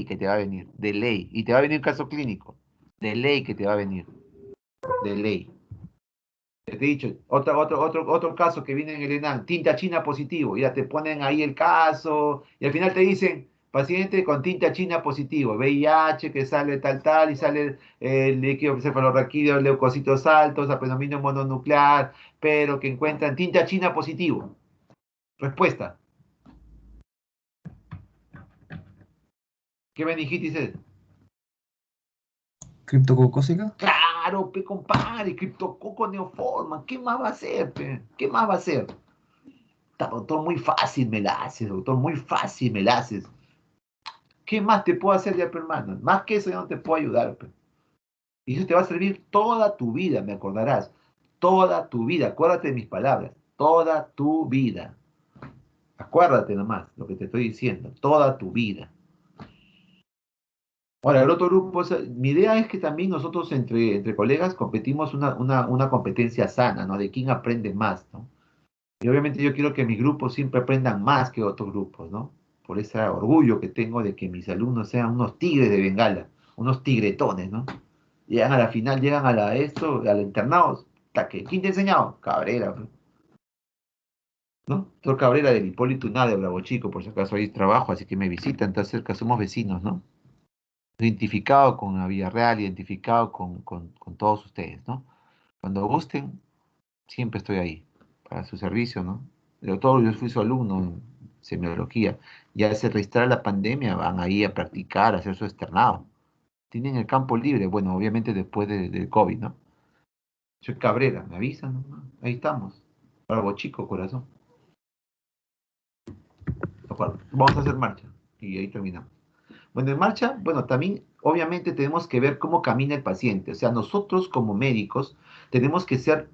que te va a venir, de ley. Y te va a venir un caso clínico, de ley que te va a venir, de ley. Te he dicho, otro caso que viene en el ENAM, tinta china positivo, ya te ponen ahí el caso, y al final te dicen, paciente con tinta china positivo, VIH, que sale tal, y sale el líquido cefalorraquídeo, leucocitos altos, apenomino mononuclear, pero que encuentran tinta china positivo. Respuesta, ¿qué meningitis es? ¿Criptococócica? Claro, pe compadre, criptococo neoforma, ¿qué más va a hacer, pe? ¿Qué más va a hacer? Doctor, muy fácil me la haces, doctor, muy fácil me la haces. ¿Qué más te puedo hacer ya, hermano? Más que eso ya no te puedo ayudar, pe. Y eso te va a servir toda tu vida, me acordarás. Toda tu vida, acuérdate de mis palabras. Toda tu vida. Acuérdate nomás lo que te estoy diciendo. Toda tu vida. Ahora, el otro grupo, mi idea es que también nosotros entre colegas competimos una competencia sana, ¿no? De quién aprende más, ¿no? Y obviamente yo quiero que mis grupos siempre aprendan más que otros grupos, ¿no? Por ese orgullo que tengo de que mis alumnos sean unos tigres de Bengala, unos tigretones, ¿no? Llegan a la final, llegan al internado. ¿Quién te ha enseñado? Cabrera, ¿no? Soy Cabrera del Hipólito Uná de Bravo Chico, por si acaso ahí trabajo, así que me visitan, está cerca, somos vecinos, ¿no? Identificado con la Villarreal, identificado con todos ustedes, ¿no? Cuando gusten, siempre estoy ahí, para su servicio, ¿no? Yo fui su alumno en semiología. Ya se registra la pandemia, van ahí a practicar, a hacer su externado. Tienen el campo libre, bueno, obviamente después del COVID, ¿no? Soy Cabrera, me avisan, ¿no? Ahí estamos. Bravo, chico, corazón. De acuerdo. Vamos a hacer marcha. Y ahí terminamos. Bueno, en marcha, bueno, también obviamente tenemos que ver cómo camina el paciente. O sea, nosotros como médicos tenemos que ser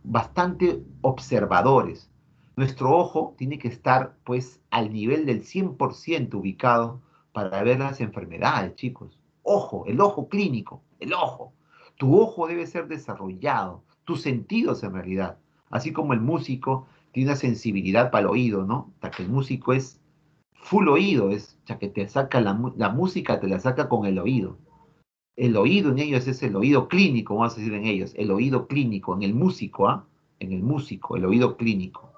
bastante observadores. Nuestro ojo tiene que estar pues al nivel del 100% ubicado para ver las enfermedades, chicos. Ojo, el ojo clínico, el ojo. Tu ojo debe ser desarrollado, tus sentidos en realidad. Así como el músico tiene una sensibilidad para el oído, ¿no? Hasta que el músico es full oído, es, o sea, que te saca la música, te la saca con el oído. El oído en ellos es el oído clínico, vamos a decir en ellos, el oído clínico, en el músico, ¿ah? En el músico, el oído clínico.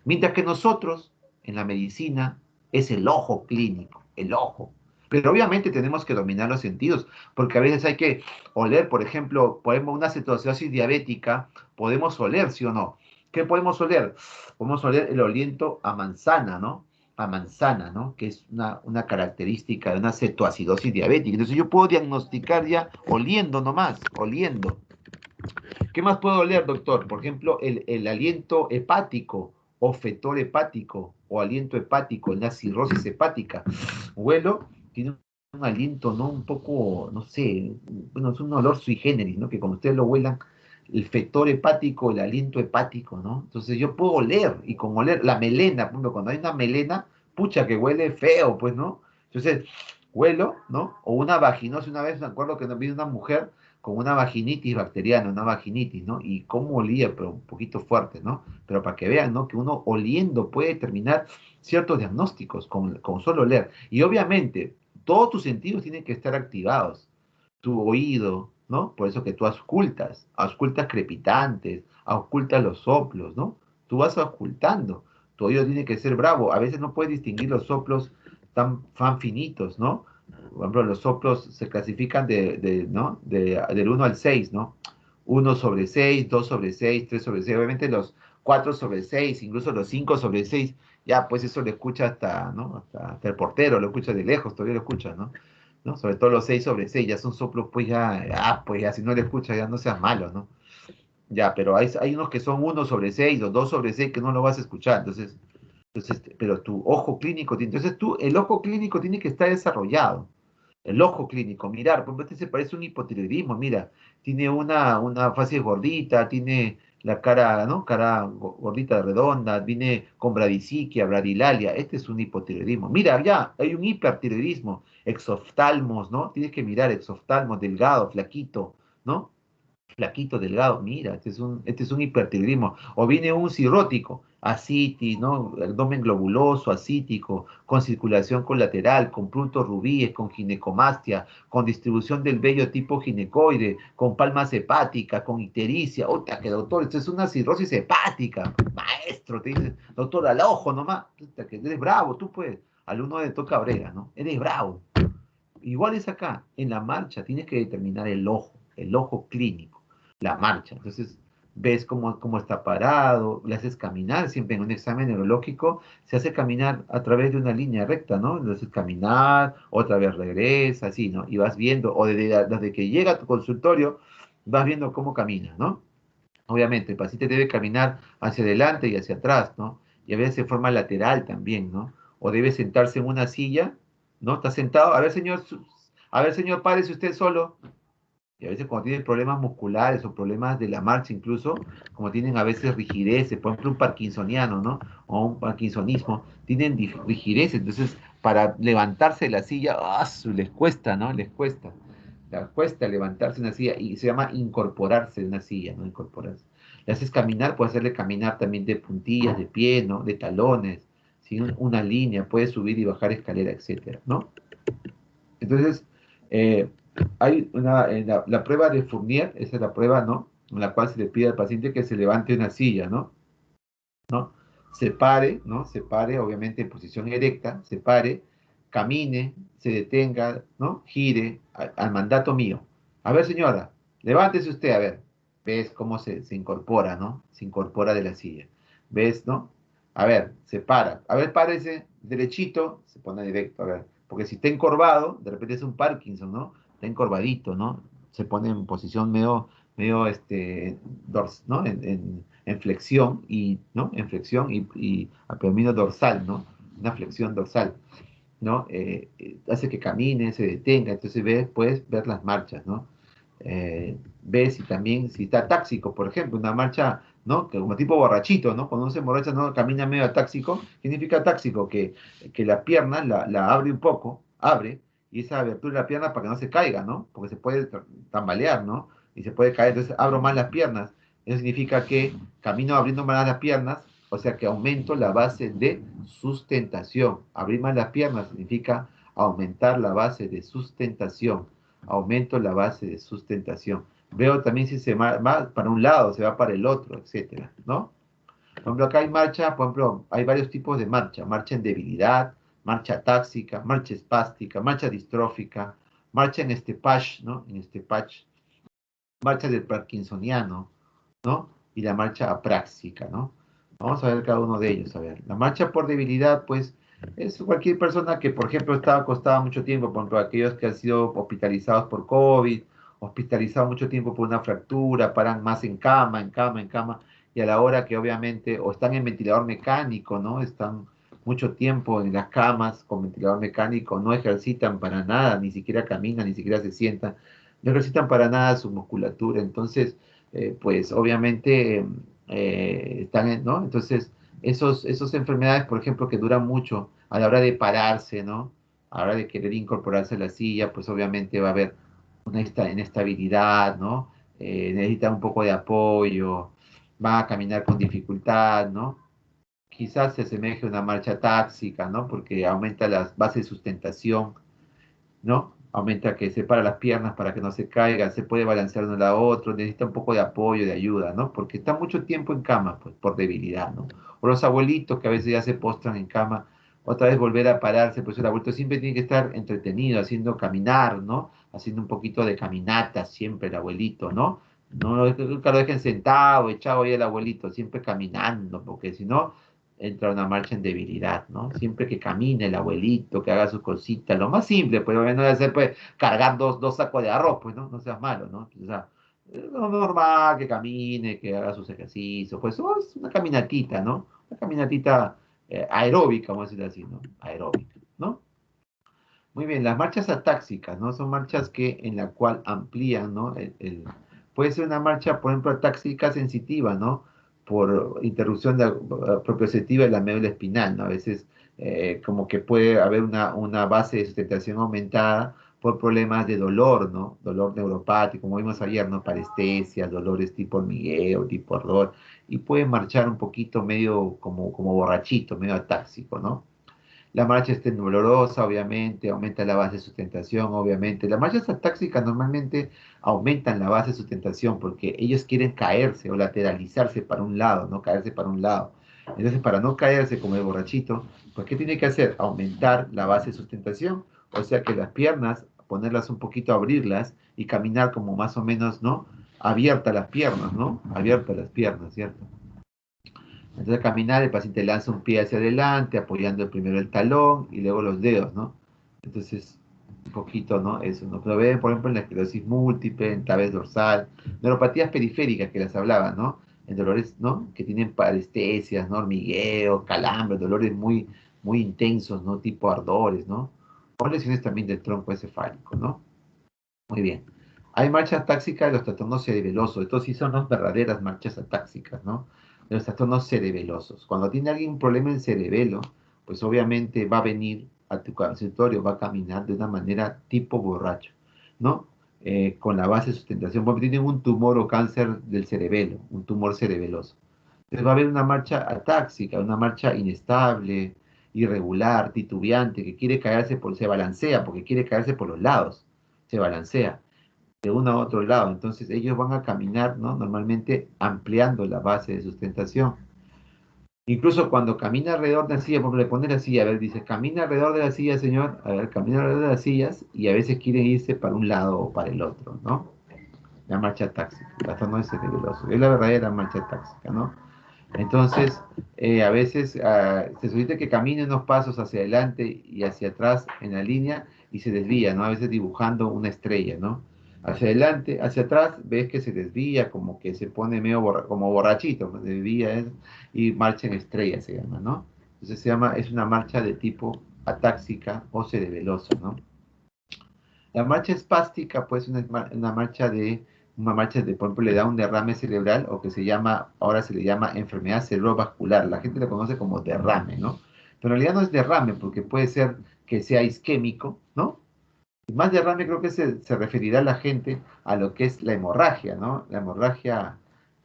Mientras que nosotros, en la medicina, es el ojo clínico, el ojo. Pero obviamente tenemos que dominar los sentidos, porque a veces hay que oler, por ejemplo, podemos una cetoacidosis diabética, podemos oler, ¿sí o no? ¿Qué podemos oler? Podemos oler el aliento a manzana, ¿no? A manzana, ¿no? Que es una característica de una cetoacidosis diabética. Entonces yo puedo diagnosticar ya oliendo nomás, oliendo. ¿Qué más puedo oler, doctor? Por ejemplo, el aliento hepático o fetor hepático o aliento hepático, en la cirrosis hepática. Huelo, tiene un aliento, ¿no? Un poco, no sé, bueno, es un olor sui generis, ¿no? Que cuando ustedes lo huelan, el fetor hepático, el aliento hepático, ¿no? Entonces yo puedo oler, y con oler, la melena, por ejemplo, cuando hay una melena, pucha, que huele feo, pues, ¿no? Entonces, huelo, ¿no? O una vaginosis, una vez me acuerdo que nos vino una mujer con una vaginitis bacteriana, una vaginitis, ¿no? Y cómo olía, pero un poquito fuerte, ¿no? Pero para que vean, ¿no? Que uno oliendo puede determinar ciertos diagnósticos con solo oler. Y obviamente, todos tus sentidos tienen que estar activados. Tu oído, ¿no? Por eso que tú auscultas crepitantes, auscultas los soplos, ¿no? Tú vas auscultando. Tu oído tiene que ser bravo. A veces no puedes distinguir los soplos tan finitos, ¿no? Por ejemplo, los soplos se clasifican ¿no? Del 1 al 6, ¿no? 1/6, 2/6, 3/6. Obviamente los 4/6, incluso los 5/6, ya pues eso lo escucha hasta, ¿no? Hasta el portero, lo escucha de lejos, todavía lo escucha, ¿no? ¿No? Sobre todo los 6/6, ya son soplos, pues pues ya si no le escucha, ya no seas malo, ¿no? Ya, pero hay unos que son 1/6 o 2/6 que no lo vas a escuchar, entonces, pero tu ojo clínico, entonces el ojo clínico tiene que estar desarrollado. El ojo clínico, mirar, por ejemplo, este se parece un hipotiroidismo, mira, tiene una fase gordita, tiene la cara, ¿no? Cara gordita redonda, viene con bradisiquia, bradilalia, este es un hipotiroidismo. Mira, ya, hay un hipertiroidismo, exoftalmos, ¿no? Tienes que mirar exoftalmos, delgado, flaquito, ¿no? Flaquito, delgado, mira, este es un hipertiroidismo. O viene un cirrótico, ascitis, ¿no? Abdomen globuloso, ascítico, con circulación colateral, con puntos rubíes, con ginecomastia, con distribución del vello tipo ginecoide, con palmas hepáticas, con ictericia. Otra que doctor, esto es una cirrosis hepática. Maestro, te dice, doctor, al ojo nomás. Puta, que eres bravo, tú puedes. Alumno de Toca Cabrera, ¿no? Eres bravo. Igual es acá, en la marcha tienes que determinar el ojo clínico, la marcha. Entonces, ves cómo está parado, le haces caminar, siempre en un examen neurológico se hace caminar a través de una línea recta, ¿no? Le haces caminar, otra vez regresa, así, ¿no? Y vas viendo, o desde que llega a tu consultorio, vas viendo cómo camina, ¿no? Obviamente, el paciente debe caminar hacia adelante y hacia atrás, ¿no? Y a veces de forma lateral también, ¿no? O debe sentarse en una silla, ¿no? Está sentado, a ver, señor, párese usted solo. Y a veces cuando tienen problemas musculares o problemas de la marcha incluso, como tienen a veces rigideces, por ejemplo un parkinsoniano, ¿no? O un parkinsonismo, tienen rigideces, entonces para levantarse de la silla, les cuesta, ¿no? Les cuesta. Les cuesta levantarse de una silla y se llama incorporarse de una silla, ¿no? Incorporarse. Le haces caminar, puedes hacerle caminar también de puntillas, de pie, ¿no? De talones, sin una línea, puedes subir y bajar escalera, etcétera, ¿no? Entonces, eh, hay la prueba de Fournier, esa es la prueba, ¿no? En la cual se le pide al paciente que se levante de una silla, ¿no? ¿No? Se pare, ¿no? Se pare, obviamente en posición erecta, se pare, camine, se detenga, ¿no? Gire al mandato mío. A ver, señora, levántese usted, a ver. ¿Ves cómo se incorpora, ¿no? Se incorpora de la silla. ¿Ves, no? A ver, se para. A ver, párese derechito, se pone directo, a ver. Porque si está encorvado, de repente es un Parkinson, ¿no? Está encorvadito, ¿no? Se pone en posición medio medio ¿no? En flexión y, ¿no? En flexión y abdominio dorsal, ¿no? Una flexión dorsal, ¿no? Hace que camine, se detenga, entonces puedes ver las marchas, ¿no? Ves y también si está táxico, por ejemplo, una marcha, ¿no? Que como tipo borrachito, ¿no? Cuando uno se emborracha, ¿no? Camina medio táxico. ¿Qué significa táxico? Que la pierna la abre un poco, abre, y esa abertura de la pierna para que no se caiga, ¿no? Porque se puede tambalear, ¿no? Y se puede caer, entonces abro más las piernas. Eso significa que camino abriendo más las piernas, o sea que aumento la base de sustentación. Abrir más las piernas significa aumentar la base de sustentación. Aumento la base de sustentación. Veo también si se va para un lado, se va para el otro, etcétera, ¿no? Por ejemplo, acá hay marcha, por ejemplo, hay varios tipos de marcha. Marcha en debilidad, marcha táxica, marcha espástica, marcha distrófica, marcha en estepage, ¿no? En estepage, marcha del parkinsoniano, ¿no? Y la marcha apráxica, ¿no? Vamos a ver cada uno de ellos, a ver. La marcha por debilidad, pues, es cualquier persona que, por ejemplo, está acostada mucho tiempo, por ejemplo, aquellos que han sido hospitalizados por COVID, hospitalizados mucho tiempo por una fractura, paran más en cama, en cama, en cama, y a la hora que obviamente, o están en ventilador mecánico, ¿no? Están mucho tiempo en las camas con ventilador mecánico, no ejercitan para nada, ni siquiera caminan, ni siquiera se sientan, no ejercitan para nada su musculatura, entonces pues obviamente ¿no? Entonces, esos enfermedades, por ejemplo, que duran mucho a la hora de pararse, ¿no? A la hora de querer incorporarse a la silla, pues obviamente va a haber una inestabilidad, ¿no? Necesita un poco de apoyo, va a caminar con dificultad, ¿no? Quizás se asemeje a una marcha táxica, ¿no? Porque aumenta las bases de sustentación, ¿no? Aumenta que separa las piernas para que no se caiga, se puede balancear de un lado a otro, necesita un poco de apoyo, de ayuda, ¿no? Porque está mucho tiempo en cama, pues, por debilidad, ¿no? O los abuelitos que a veces ya se postran en cama, otra vez volver a pararse, pues el abuelito siempre tiene que estar entretenido, haciendo caminar, ¿no? Haciendo un poquito de caminata siempre el abuelito, ¿no? No, nunca lo dejen sentado, echado ahí el abuelito, siempre caminando, porque si no, entra una marcha en debilidad, ¿no? Siempre que camine el abuelito, que haga sus cositas, lo más simple, pues no debe ser pues cargar dos sacos de arroz, pues no, no seas malo, ¿no? O sea, lo normal, que camine, que haga sus ejercicios, pues eso es una caminatita, ¿no? Una caminatita aeróbica, vamos a decir así, ¿no? Aeróbica, ¿no? Muy bien, las marchas atáxicas, ¿no? Son marchas que en la cual amplían, ¿no? Puede ser una marcha, por ejemplo, atáxica sensitiva, ¿no? Por interrupción propioceptiva de la médula espinal, ¿no? A veces como que puede haber una base de sustentación aumentada por problemas de dolor, ¿no? Dolor neuropático, como vimos ayer, ¿no? Parestesias, dolores tipo hormigueo, tipo ardor, y puede marchar un poquito medio como borrachito, medio atáxico, ¿no? La marcha es temblorosa, obviamente, aumenta la base de sustentación, obviamente. Las marchas atáxicas normalmente aumentan la base de sustentación porque ellos quieren caerse o lateralizarse para un lado, no caerse para un lado. Entonces, para no caerse como el borrachito, pues, ¿qué tiene que hacer? Aumentar la base de sustentación, o sea que las piernas, ponerlas un poquito, abrirlas y caminar como más o menos, ¿no? Abiertas las piernas, ¿no? Abiertas las piernas, ¿cierto? Entonces, al caminar, el paciente lanza un pie hacia adelante, apoyando primero el talón y luego los dedos, ¿no? Entonces, un poquito, ¿no? Eso, ¿no? Pero ven, por ejemplo, en la esclerosis múltiple, en tabes dorsal, neuropatías periféricas que las hablaba, ¿no? En dolores, ¿no? Que tienen parestesias, ¿no? Hormigueo, calambres, dolores muy intensos, ¿no? Tipo ardores, ¿no? O lesiones también del tronco encefálico, ¿no? Muy bien. Hay marchas táxicas de los trastornos cerebelosos. Estos sí son las verdaderas marchas atáxicas, ¿no? De los trastornos cerebelosos. Cuando tiene alguien un problema en cerebelo, pues obviamente va a venir a tu consultorio, va a caminar de una manera tipo borracho, ¿no? Con la base de sustentación, porque tienen un tumor o cáncer del cerebelo, un tumor cerebeloso. Entonces va a haber una marcha atáxica, una marcha inestable, irregular, titubeante, que quiere caerse se balancea, porque quiere caerse por los lados, se balancea de uno a otro lado. Entonces ellos van a caminar, ¿no? Normalmente ampliando la base de sustentación. Incluso cuando camina alrededor de la silla, porque le pone la silla, a ver, dice, camina alrededor de la silla, señor, a ver, camina alrededor de las sillas y a veces quieren irse para un lado o para el otro, ¿no? La marcha táxica, hasta no es cerebeloso, es la verdadera marcha táxica, ¿no? Entonces, a veces se solicita que camine unos pasos hacia adelante y hacia atrás en la línea y se desvía, ¿no? A veces dibujando una estrella, ¿no? Hacia adelante, hacia atrás, ves que se desvía, como que se pone medio como borrachito, ¿no? Se desvía y marcha en estrella se llama, ¿no? Entonces se llama, es una marcha de tipo atáxica o cerebelosa, ¿no? La marcha espástica, pues, una marcha de, por ejemplo, le da un derrame cerebral o que se llama, ahora se le llama enfermedad cerebrovascular. La gente lo conoce como derrame, ¿no? Pero en realidad no es derrame, porque puede ser que sea isquémico, ¿no? Y más derrame creo que se referirá a la gente a lo que es la hemorragia, ¿no? La hemorragia,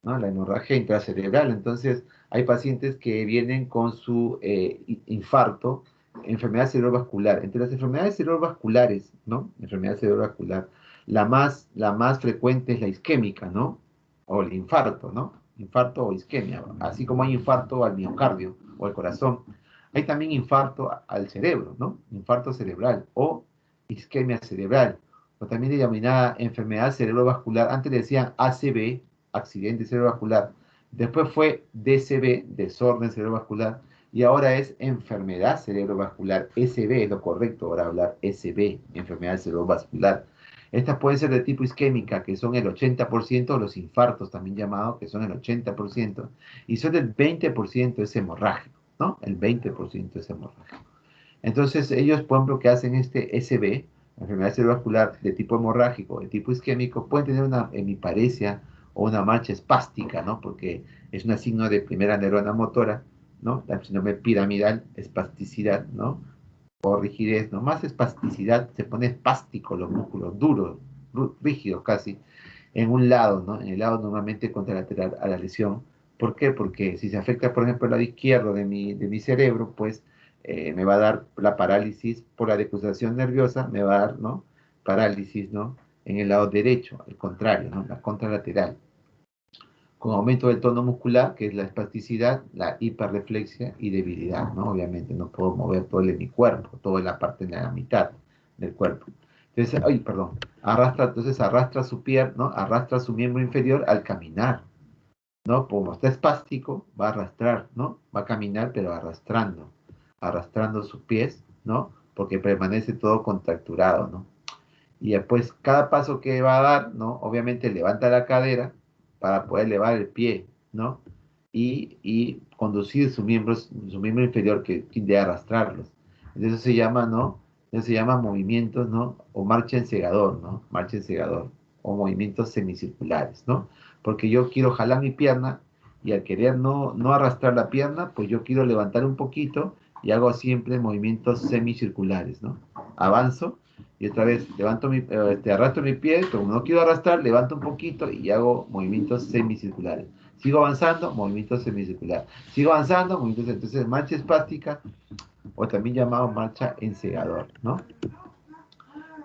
¿no? La hemorragia intracerebral. Entonces, hay pacientes que vienen con su infarto, enfermedad cerebrovascular. Entre las enfermedades cerebrovasculares, ¿no? Enfermedad cerebrovascular, la más frecuente es la isquémica, ¿no? O el infarto, ¿no? Infarto o isquemia. Así como hay infarto al miocardio o al corazón, hay también infarto al cerebro, ¿no? Infarto cerebral o isquemia cerebral, o también denominada enfermedad cerebrovascular. Antes le decían ACV, accidente cerebrovascular. Después fue DCV, desorden cerebrovascular. Y ahora es enfermedad cerebrovascular. SB es lo correcto ahora hablar SB, enfermedad cerebrovascular. Estas pueden ser de tipo isquémica, que son el 80%, los infartos también llamados, que son el 80%, y solo el 20% es hemorrágico, ¿no? El 20% es hemorrágico. Entonces, ellos, por ejemplo, que hacen este SB, enfermedad cerebrovascular de tipo hemorrágico, de tipo isquémico, pueden tener una hemiparesia o una marcha espástica, ¿no? Porque es un signo de primera neurona motora, ¿no? La síndrome piramidal, espasticidad, ¿no? O rigidez, ¿no? Más espasticidad, se pone espástico los músculos, duros, rígidos casi, en un lado, ¿no? En el lado normalmente contralateral a la lesión. ¿Por qué? Porque si se afecta, por ejemplo, el lado izquierdo de mi cerebro, pues me va a dar la parálisis por la decusación nerviosa, me va a dar, ¿no? Parálisis, ¿no? En el lado derecho, al contrario, ¿no? La contralateral. Con aumento del tono muscular, que es la espasticidad, la hiperreflexia y debilidad, ¿no? Obviamente no puedo mover todo mi cuerpo, toda la parte de la mitad del cuerpo. Entonces, ay, perdón, arrastra su pierna, ¿no? Arrastra su miembro inferior al caminar, ¿no? Como está espástico, va a arrastrar, ¿no? Va a caminar, pero arrastrando sus pies, ¿no? Porque permanece todo contracturado, ¿no? Y después, cada paso que va a dar, ¿no? Obviamente levanta la cadera para poder elevar el pie, ¿no? Y conducir su miembro inferior que tiende a arrastrarlos. Eso se llama, ¿no? Eso se llama movimientos, ¿no? O marcha en segador, ¿no? Marcha en segador. O movimientos semicirculares, ¿no? Porque yo quiero jalar mi pierna y al querer no arrastrar la pierna, pues yo quiero levantar un poquito y hago siempre movimientos semicirculares, ¿no? Avanzo y otra vez arrastro mi pie, como no quiero arrastrar, levanto un poquito y hago movimientos semicirculares. Sigo avanzando, movimientos semicirculares. Sigo avanzando, movimientos. Entonces, marcha espástica, o también llamado marcha ensegador, ¿no?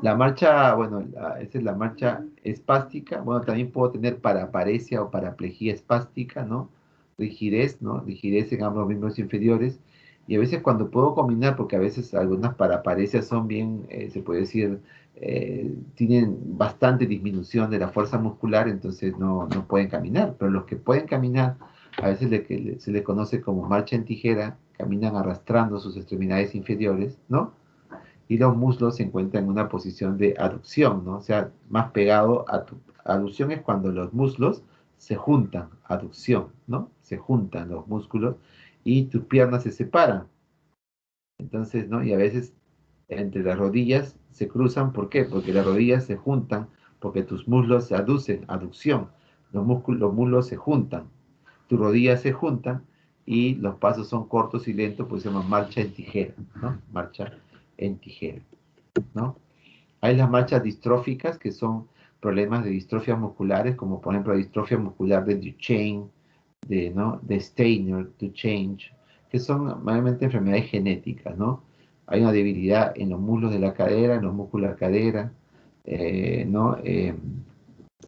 La marcha, bueno, esa es la marcha espástica. Bueno, también puedo tener paraparesia o paraplejía espástica, ¿no? Rigidez, ¿no? Rigidez en ambos miembros inferiores. Y a veces cuando puedo combinar, porque a veces algunas paraparesias son bien, se puede decir, tienen bastante disminución de la fuerza muscular, entonces no pueden caminar. Pero los que pueden caminar, a veces se le conoce como marcha en tijera, caminan arrastrando sus extremidades inferiores, ¿no? Y los muslos se encuentran en una posición de aducción, ¿no? O sea, más pegado a tu... Aducción es cuando los muslos se juntan, aducción, ¿no? Se juntan los músculos y tus piernas se separan. Entonces, ¿no? Y a veces entre las rodillas se cruzan, ¿por qué? Porque las rodillas se juntan, porque tus muslos se aducen, aducción. Los muslos se juntan, tus rodillas se juntan y los pasos son cortos y lentos, pues se llama marcha en tijera, ¿no? Marcha en tijera, ¿no? Hay las marchas distróficas, que son problemas de distrofias musculares, como por ejemplo la distrofia muscular de Duchenne, ¿no? De Steiner, Duchenne, que son mayormente enfermedades genéticas, ¿no? Hay una debilidad en los muslos de la cadera, en los músculos de la cadera, ¿no?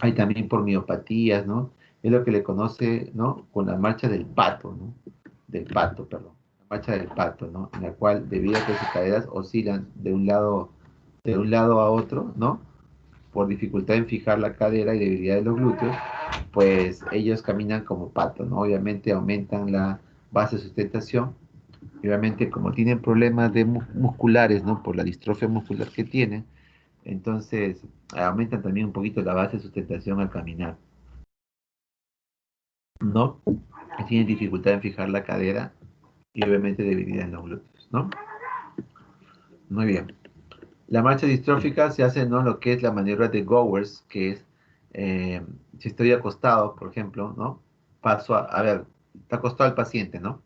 Hay también por miopatías, ¿no? Es lo que le conoce, ¿no? Con la marcha del pato, ¿no? Del pato, perdón. La marcha del pato, ¿no? En la cual, debido a que sus caderas oscilan de un lado a otro, ¿no? Por dificultad en fijar la cadera y debilidad de los glúteos, pues ellos caminan como pato, ¿no? Obviamente aumentan la base de sustentación. Y obviamente, como tienen problemas musculares, ¿no? Por la distrofia muscular que tienen, Entonces, aumentan también un poquito la base de sustentación al caminar, ¿no? Tienen dificultad en fijar la cadera y obviamente debilidad en los glúteos, ¿no? Muy bien. La marcha distrófica se hace, ¿no? Lo que es la maniobra de Gowers, que es, eh, si estoy acostado, por ejemplo, ¿no? Paso a ver, está acostado el paciente, ¿no?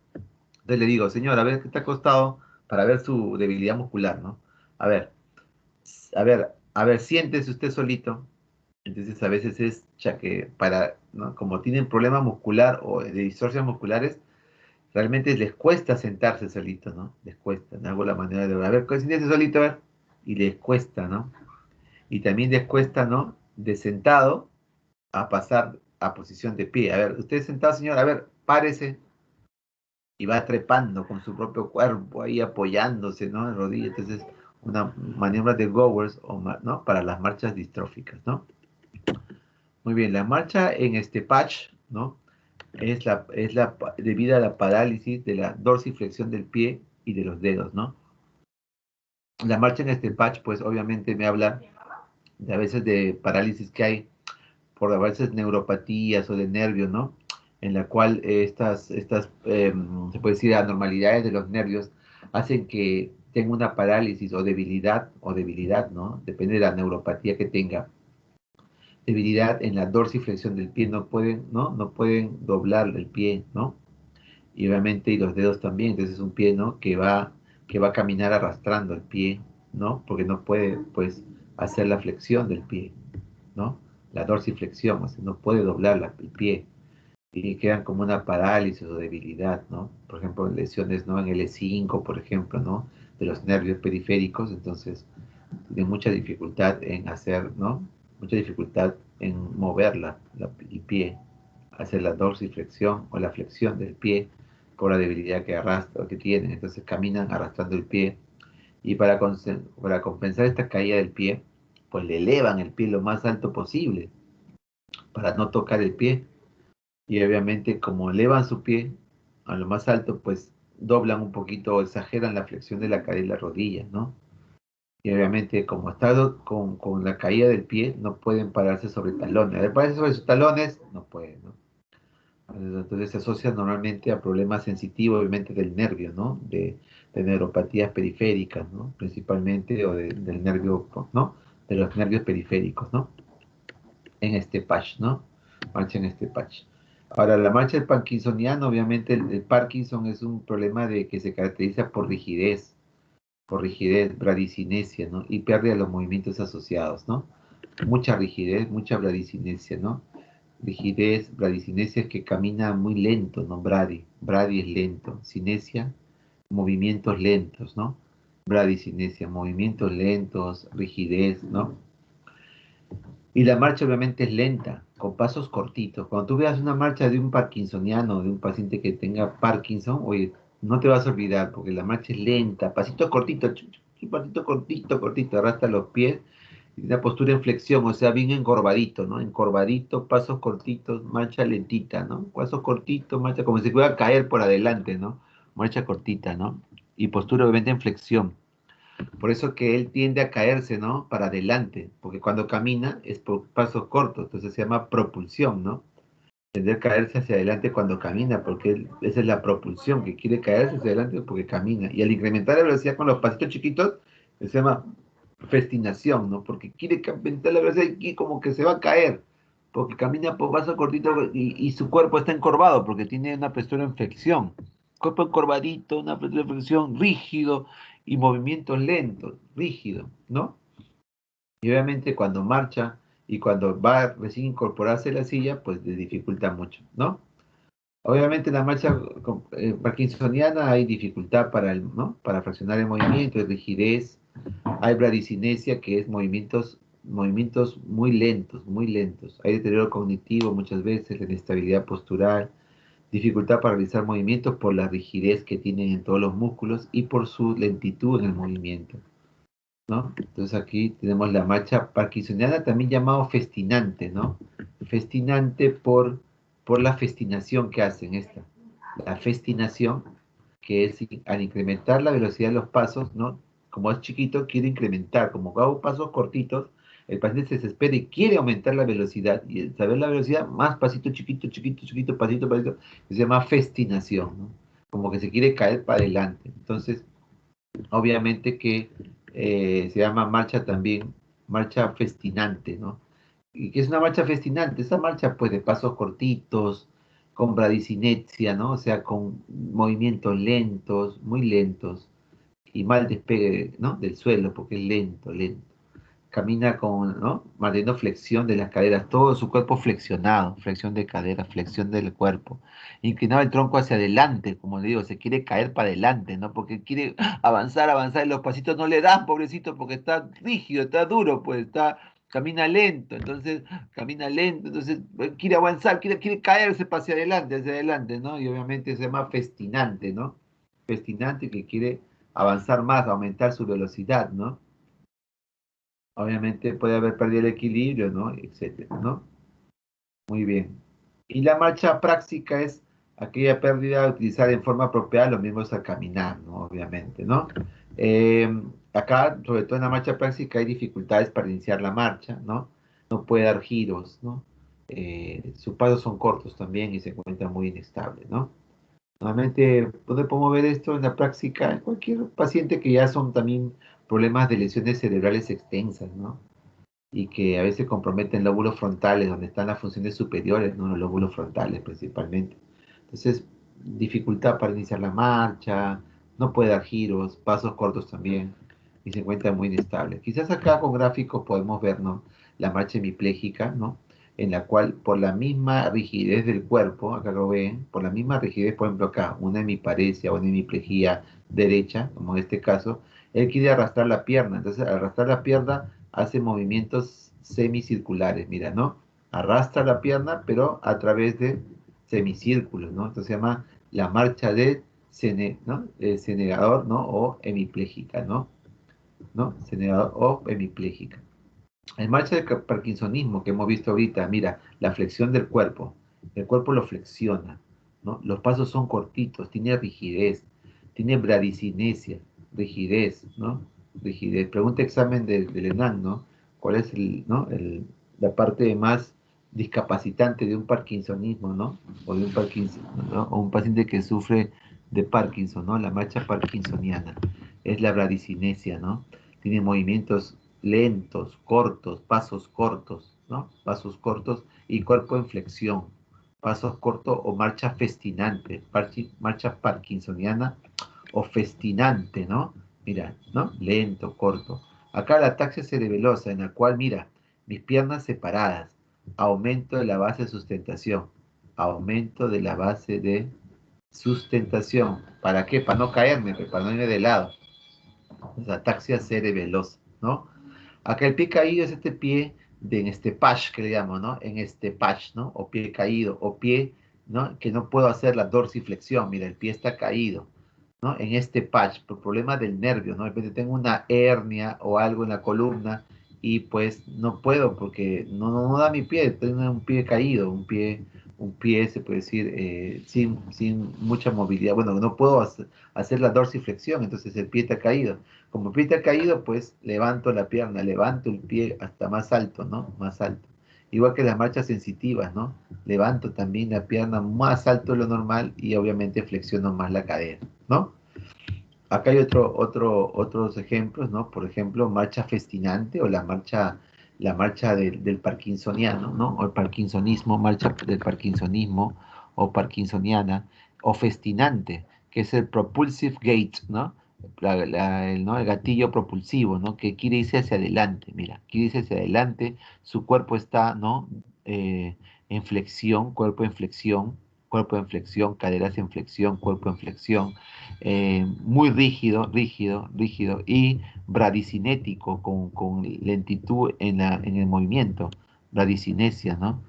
Entonces le digo, señor, a ver, ¿qué está acostado? Para ver su debilidad muscular, ¿no? A ver, siéntese usted solito. Entonces a veces es ya que para, ¿no? Como tienen problema muscular o de distorsiones musculares, realmente les cuesta sentarse solito, ¿no? Les cuesta, ¿no? Hago la manera de, a ver, siéntese solito, a ver, y les cuesta, ¿no? Y también les cuesta, ¿no? De sentado a pasar a posición de pie. A ver, usted sentado, señor, a ver, párese y va trepando con su propio cuerpo ahí apoyándose, ¿no? En rodillas. Entonces, una maniobra de Gowers, ¿no? Para las marchas distróficas, ¿no? Muy bien, la marcha en este patch, ¿no? Debida a la parálisis de la dorsiflexión del pie y de los dedos, ¿no? La marcha en este patch, pues obviamente me habla de a veces de parálisis que hay por a veces neuropatías o de nervios, ¿no? En la cual se puede decir, anormalidades de los nervios hacen que tenga una parálisis o debilidad, ¿no? Depende de la neuropatía que tenga. Debilidad en la dorsiflexión del pie, no pueden, ¿no? No pueden doblar el pie, ¿no? Y obviamente y los dedos también, entonces es un pie, ¿no? Que va a caminar arrastrando el pie, ¿no? Porque no puede, pues, hacer la flexión del pie, ¿no? La dorsiflexión, o sea, no puede doblar el pie y quedan como una parálisis o debilidad, ¿no? Por ejemplo, lesiones, ¿no? En el E5, por ejemplo, ¿no? De los nervios periféricos, entonces tiene mucha dificultad en hacer, ¿no? Mucha dificultad en mover el pie, hacer la dorsiflexión o la flexión del pie por la debilidad que arrastra, que tienen, entonces caminan arrastrando el pie y para compensar esta caída del pie, pues le elevan el pie lo más alto posible para no tocar el pie. Y obviamente como elevan su pie a lo más alto, pues doblan un poquito o exageran la flexión de la cadera y la rodilla, ¿no? Y obviamente como está con la caída del pie, no pueden pararse sobre talones. A ver, pararse sobre sus talones, no pueden, ¿no? Entonces se asocia normalmente a problemas sensitivos, obviamente, del nervio, ¿no? De neuropatías periféricas, ¿no? Principalmente, o del nervio, ¿no? De los nervios periféricos, ¿no? En este patch, ¿no? Marcha en este patch. Ahora, la marcha del parkinsoniano, obviamente, el Parkinson es un problema de que se caracteriza por rigidez, bradicinesia, ¿no? Y pérdida de los movimientos asociados, ¿no? Mucha rigidez, mucha bradicinesia, ¿no? Rigidez, bradicinesia es que camina muy lento, ¿no? Brady es lento. Cinesia, movimientos lentos, ¿no? Bradicinesia, movimientos lentos, rigidez, ¿no? Y la marcha obviamente es lenta, con pasos cortitos. Cuando tú veas una marcha de un parkinsoniano, de un paciente que tenga Parkinson, oye, no te vas a olvidar, porque la marcha es lenta, pasito cortito, pasito cortito, cortito, arrastra los pies, y una postura en flexión, o sea, bien encorvadito, ¿no? Encorvadito, pasos cortitos, marcha lentita, ¿no? Pasos cortitos, marcha como si fuera a caer por adelante, ¿no? Marcha cortita, ¿no? Y postura obviamente en flexión. Por eso que él tiende a caerse, ¿no? Para adelante, porque cuando camina es por pasos cortos, entonces se llama propulsión, ¿no? Tender a caerse hacia adelante cuando camina, porque esa es la propulsión, que quiere caerse hacia adelante porque camina. Y al incrementar la velocidad con los pasitos chiquitos, se llama festinación, ¿no? Porque quiere aumentar la velocidad y como que se va a caer, porque camina por pasos cortitos y su cuerpo está encorvado, porque tiene una postura en flexión. Cuerpo encorvadito, una postura en flexión, rígido y movimientos lentos, rígido, ¿no? Y obviamente cuando marcha y cuando va a recién incorporarse a la silla, pues le dificulta mucho, ¿no? Obviamente en la marcha parkinsoniana hay dificultad ¿no? Para fraccionar el movimiento, hay rigidez, hay bradicinesia, que es movimientos muy lentos, muy lentos. Hay deterioro cognitivo muchas veces, la inestabilidad postural, dificultad para realizar movimientos por la rigidez que tienen en todos los músculos y por su lentitud en el movimiento, ¿no? Entonces aquí tenemos la marcha parkinsoniana, también llamado festinante, ¿no? Festinante por la festinación que hacen esta. La festinación, que es al incrementar la velocidad de los pasos, ¿no? como es chiquito, quiere incrementar. Como hago pasos cortitos, el paciente se desespera y quiere aumentar la velocidad. Y al saber la velocidad, más pasito chiquito, chiquito, chiquito, pasito, pasito, se llama festinación, ¿no? Como que se quiere caer para adelante. Entonces, obviamente que se llama marcha también, marcha festinante, ¿no? ¿Y qué es una marcha festinante? Esa marcha, pues, de pasos cortitos, con bradicinesia, ¿no? O sea, con movimientos lentos, muy lentos, y mal despegue, ¿no? Del suelo, porque es lento, lento. Camina con, ¿no? Manteniendo flexión de las caderas, todo su cuerpo flexionado, flexión de cadera, flexión del cuerpo. Inclinado el tronco hacia adelante, como le digo, se quiere caer para adelante, ¿no? Porque quiere avanzar, avanzar, y los pasitos no le dan, pobrecito, porque está rígido, está duro, pues camina lento, entonces camina lento, entonces quiere avanzar, quiere caerse para hacia adelante, ¿no? Y obviamente se llama festinante, ¿no? Festinante que quiere avanzar más, aumentar su velocidad, ¿no? Obviamente puede haber perdido el equilibrio, ¿no? Etcétera, ¿no? Muy bien. Y la marcha práctica es aquella pérdida utilizada en forma apropiada, lo mismo es al caminar, ¿no? Obviamente, ¿no? Eh, Acá, sobre todo en la marcha práctica, hay dificultades para iniciar la marcha, ¿no? No puede dar giros, ¿no? Sus pasos son cortos también y se encuentra muy inestable, ¿no? Normalmente, ¿dónde podemos ver esto en la práctica? En cualquier paciente que ya son también problemas de lesiones cerebrales extensas, ¿no? Y que a veces comprometen lóbulos frontales, donde están las funciones superiores, ¿no? Los lóbulos frontales principalmente. Entonces, dificultad para iniciar la marcha, no puede dar giros, pasos cortos también, y se encuentra muy inestable. Quizás acá con gráficos podemos ver, ¿no? La marcha hemipléjica, ¿no? En la cual por la misma rigidez del cuerpo, acá lo ven, por la misma rigidez, por ejemplo acá, una hemiparesia o una hemiplegia derecha, como en este caso, él quiere arrastrar la pierna, entonces al arrastrar la pierna hace movimientos semicirculares, mira, ¿no? Arrastra la pierna, pero a través de semicírculos, ¿no? Entonces se llama la marcha de ¿no? Senegador, ¿no? O hemipléjica, ¿no? ¿No? Senegador o hemipléjica. En marcha de parkinsonismo que hemos visto ahorita, mira, la flexión del cuerpo. El cuerpo lo flexiona, ¿no? Los pasos son cortitos, tiene rigidez, tiene bradicinesia, rigidez, ¿no? Rigidez. Pregunta examen del ENAM, ¿no? ¿Cuál es ¿no? La parte más discapacitante de un parkinsonismo, ¿no? O de un Parkinson, ¿no? O un paciente que sufre de Parkinson, ¿no? La marcha parkinsoniana. Es la bradicinesia, ¿no? Tiene movimientos lentos, cortos, pasos cortos, ¿no? Pasos cortos y cuerpo en flexión, pasos cortos o marcha festinante, marcha parkinsoniana o festinante, ¿no? Mira, ¿no? Lento, corto. Acá la ataxia cerebelosa, en la cual, mira, mis piernas separadas, aumento de la base de sustentación, aumento de la base de sustentación. ¿Para qué? Para no caerme, para no irme de lado. Es ataxia cerebelosa, ¿no? Acá el pie caído es este pie en este patch que le llamo, ¿no? En este patch, ¿no? O pie caído, o pie, ¿no? Que no puedo hacer la dorsiflexión, mira, el pie está caído, ¿no? En este patch, por problemas del nervio, ¿no? De repente tengo una hernia o algo en la columna y pues no puedo porque no da mi pie, tengo un pie caído, un pie se puede decir, sin mucha movilidad. Bueno, no puedo hacer la dorsiflexión, entonces el pie está caído. Como el pie está caído, pues levanto la pierna, levanto el pie hasta más alto, ¿no? Más alto. Igual que las marchas sensitivas, ¿no? Levanto también la pierna más alto de lo normal y obviamente flexiono más la cadera, ¿no? Acá hay otros ejemplos, ¿no? Por ejemplo, marcha festinante o la marcha del parkinsoniano, ¿no? O el parkinsonismo, marcha del parkinsonismo o parkinsoniana, o festinante, que es el propulsive gait, ¿no? ¿no? El gatillo propulsivo, ¿no? Que quiere irse hacia adelante, mira, quiere irse hacia adelante, su cuerpo está, ¿no? En flexión, cuerpo en flexión, caderas en flexión, cuerpo en flexión, muy rígido, rígido, rígido y bradicinético, con lentitud en el movimiento, bradicinesia, ¿no?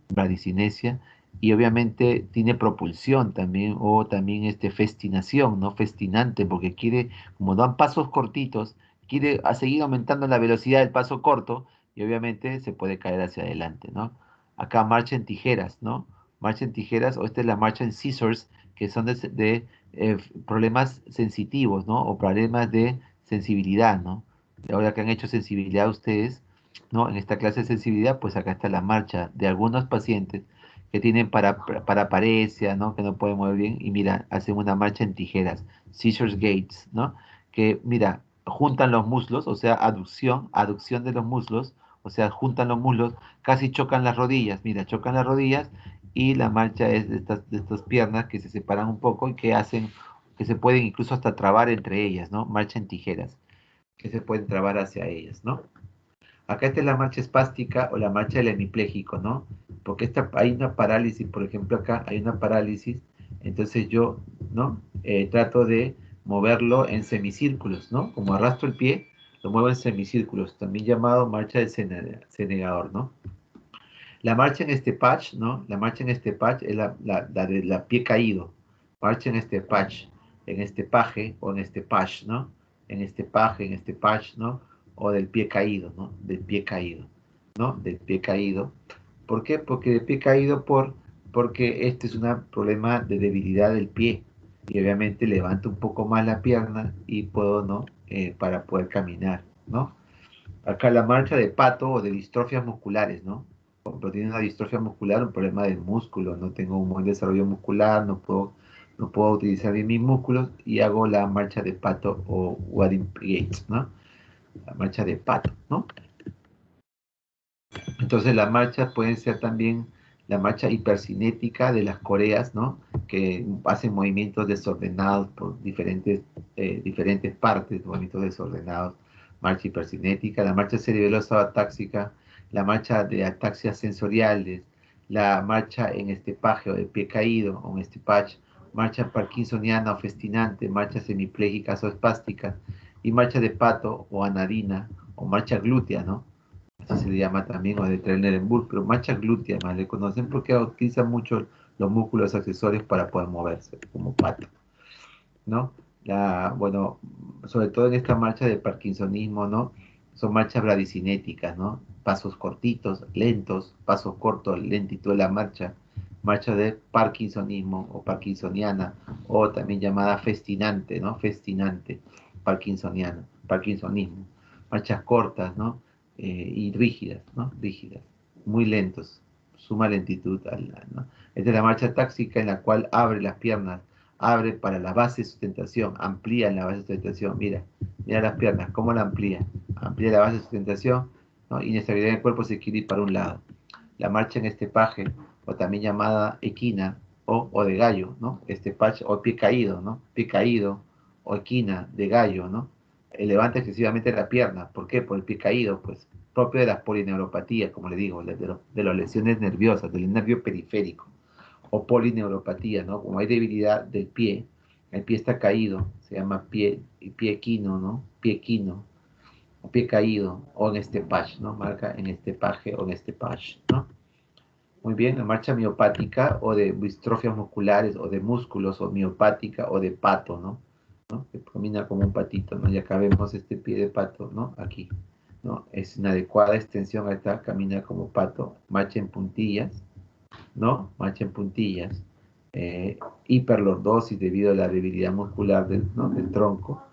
Bradicinesia, y obviamente tiene propulsión también, o también festinación, ¿no? Festinante, porque quiere, como dan pasos cortitos, quiere seguir aumentando la velocidad del paso corto, y obviamente se puede caer hacia adelante, ¿no? Acá marcha en tijeras, ¿no? Marcha en tijeras, o esta es la marcha en scissors, que son de problemas sensitivos, ¿no? O problemas de sensibilidad, ¿no? Ahora que han hecho sensibilidad ustedes, ¿no? En esta clase de sensibilidad, pues acá está la marcha de algunos pacientes que tienen paraparesia, ¿no? Que no pueden mover bien y mira, hacen una marcha en tijeras, scissors gates, ¿no? Que mira, juntan los muslos, o sea, aducción de los muslos, o sea, juntan los muslos, casi chocan las rodillas, mira, chocan las rodillas y la marcha es de estas piernas que se separan un poco y que hacen, que se pueden incluso hasta trabar entre ellas, ¿no? Marcha en tijeras, que se pueden trabar hacia ellas, ¿no? Acá está la marcha espástica o la marcha del hemipléjico, ¿no? Porque hay una parálisis, por ejemplo, acá hay una parálisis, entonces yo, ¿no? Trato de moverlo en semicírculos, ¿no? Como arrastro el pie, lo muevo en semicírculos, también llamado marcha del senegador, ¿no? La marcha en este patch, ¿no? La marcha en este patch es la de la pie caído. Marcha en este patch, en este paje o en este patch, ¿no? En este paje, en este patch, ¿no? O del pie caído, ¿no? Del pie caído, ¿no? Del pie caído. ¿Por qué? Porque del pie caído porque este es un problema de debilidad del pie. Y obviamente levanto un poco más la pierna y puedo, ¿no? Para poder caminar, ¿no? Acá la marcha de pato o de distrofias musculares, ¿no? Cuando tiene una distrofia muscular, un problema del músculo, no tengo un buen desarrollo muscular, no puedo utilizar bien mis músculos y hago la marcha de pato o Wading Gates, ¿no? La marcha de pato, ¿no? Entonces las marchas pueden ser también la marcha hipercinética de las coreas, ¿no? Que hacen movimientos desordenados por diferentes partes, movimientos desordenados, marcha hipercinética, la marcha cerebelosa atáxica, la marcha de ataxias sensoriales, la marcha en estepaje o de pie caído o en estepach, marcha parkinsoniana o festinante, marchas hemipléjicas o espásticas, y marcha de pato o anadina o marcha glútea, ¿no? Así se le llama también, o de Trendelenburg, pero marcha glútea más le conocen porque utiliza mucho los músculos accesorios para poder moverse, como pato, ¿no? Bueno, sobre todo en esta marcha de parkinsonismo, ¿no? Son marchas bradicinéticas, ¿no? Pasos cortitos, lentos, pasos cortos, lentitud de la marcha, marcha de parkinsonismo o parkinsoniana, o también llamada festinante, ¿no? Festinante, parkinsoniana, parkinsonismo. Marchas cortas, ¿no? Y rígidas, ¿no? Rígidas, muy lentos, suma lentitud, ¿no? Esta es la marcha táxica en la cual abre las piernas, abre para la base de sustentación, amplía la base de sustentación, mira las piernas, ¿cómo la amplía? Amplía la base de sustentación, ¿no? Inestabilidad en el cuerpo se quiere ir para un lado. La marcha en este paje, o también llamada equina, o de gallo, ¿no? Este pache, o pie caído, ¿no? Pie caído, o equina, de gallo, ¿no? Levanta excesivamente la pierna, ¿por qué? Por el pie caído, pues, propio de las polineuropatías, como le digo, de las lesiones nerviosas, del nervio periférico o polineuropatía, ¿no? Como hay debilidad del pie, el pie está caído, se llama pie equino, ¿no? Pie equino, o pie caído, o en este patch, ¿no? Marca en este paje o en este patch, ¿no? Muy bien, la marcha miopática o de distrofias musculares o de músculos o miopática o de pato, ¿no? ¿No? Que camina como un patito, ¿no? Y acá vemos este pie de pato, ¿no? Aquí, ¿no? Es una adecuada extensión acá, camina como pato, marcha en puntillas, ¿no? Marcha en puntillas, hiperlordosis debido a la debilidad muscular ¿no? del tronco,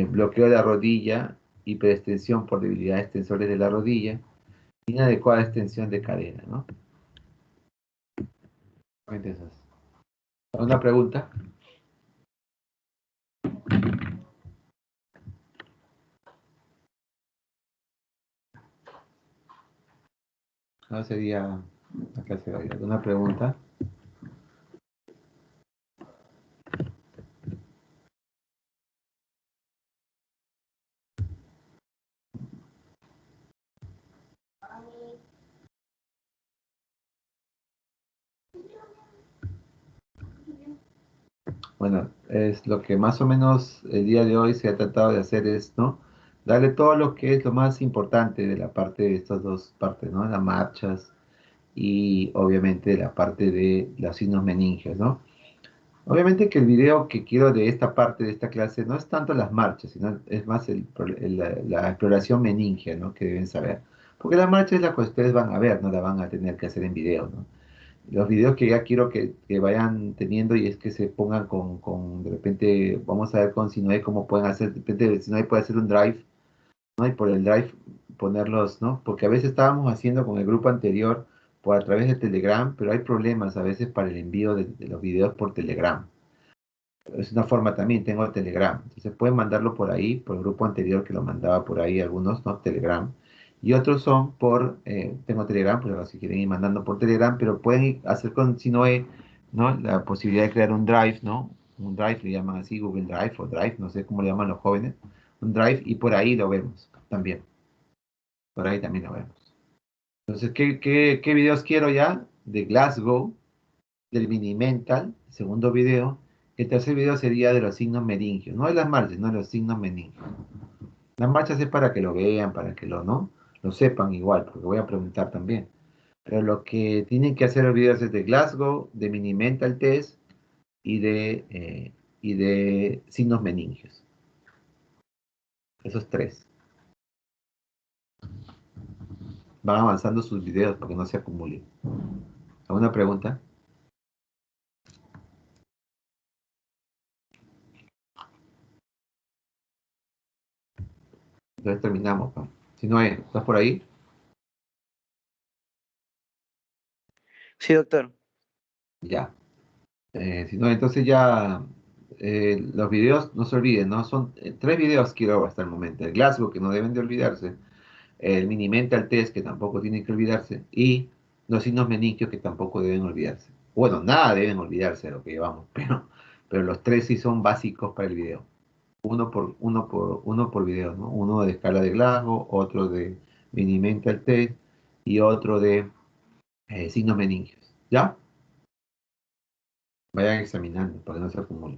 bloqueo de la rodilla, hiperextensión por debilidades tensores de la rodilla, inadecuada extensión de cadera, ¿no? ¿Alguna pregunta? No sería, acá se oye, ¿alguna pregunta? Bueno, es lo que más o menos el día de hoy se ha tratado de hacer es, ¿no? Darle todo lo que es lo más importante de la parte de estas dos partes, ¿no? Las marchas y obviamente la parte de los signos meningios, ¿no? Obviamente que el video que quiero de esta parte de esta clase no es tanto las marchas, sino es más la exploración meningia, ¿no? Que deben saber. Porque la marcha es la que ustedes van a ver, no la van a tener que hacer en video, ¿no? los videos que ya quiero que vayan teniendo y es que se pongan de repente, vamos a ver con Sinoe cómo pueden hacer, de repente Sinoe puede hacer un drive, ¿no? Y por el drive ponerlos, ¿no? Porque a veces estábamos haciendo con el grupo anterior por a través de Telegram, pero hay problemas a veces para el envío de los videos por Telegram. Es una forma también, tengo Telegram. Entonces pueden mandarlo por ahí, por el grupo anterior que lo mandaba por ahí, algunos, ¿no? Telegram. Y otros son tengo Telegram, pues si quieren ir mandando por Telegram, pero pueden hacer con Sinoe, ¿no? La posibilidad de crear un Drive, ¿no? Un Drive, le llaman así, Google Drive o Drive, no sé cómo le llaman los jóvenes. Un Drive y por ahí lo vemos también. Por ahí también lo vemos. Entonces, ¿qué videos quiero ya? De Glasgow, del Mini Mental, segundo video. El tercer video sería de los signos meningios, no de las marchas, no de los signos meningios. Las marchas es para que lo vean, para que ¿no? Lo sepan igual, porque voy a preguntar también. Pero lo que tienen que hacer los videos es de Glasgow, de Mini Mental Test y de signos meningios. Esos tres. Van avanzando sus videos para que no se acumulen. ¿Alguna pregunta? Entonces terminamos, ¿no? Si no, ¿estás por ahí? Sí, doctor. Ya. Si no, entonces ya los videos, no se olviden, ¿no? Son tres videos quiero hasta el momento. El Glasgow, que no deben de olvidarse. El Mini Mental Test, que tampoco tienen que olvidarse. Y los signos meningios, que tampoco deben olvidarse. Bueno, nada deben olvidarse de lo que llevamos, pero los tres sí son básicos para el video. Uno por video, ¿no? Uno de escala de Glasgow, otro de Mini Mental Test y otro de signos meningios. ¿Ya? Vayan examinando para que no se acumulen.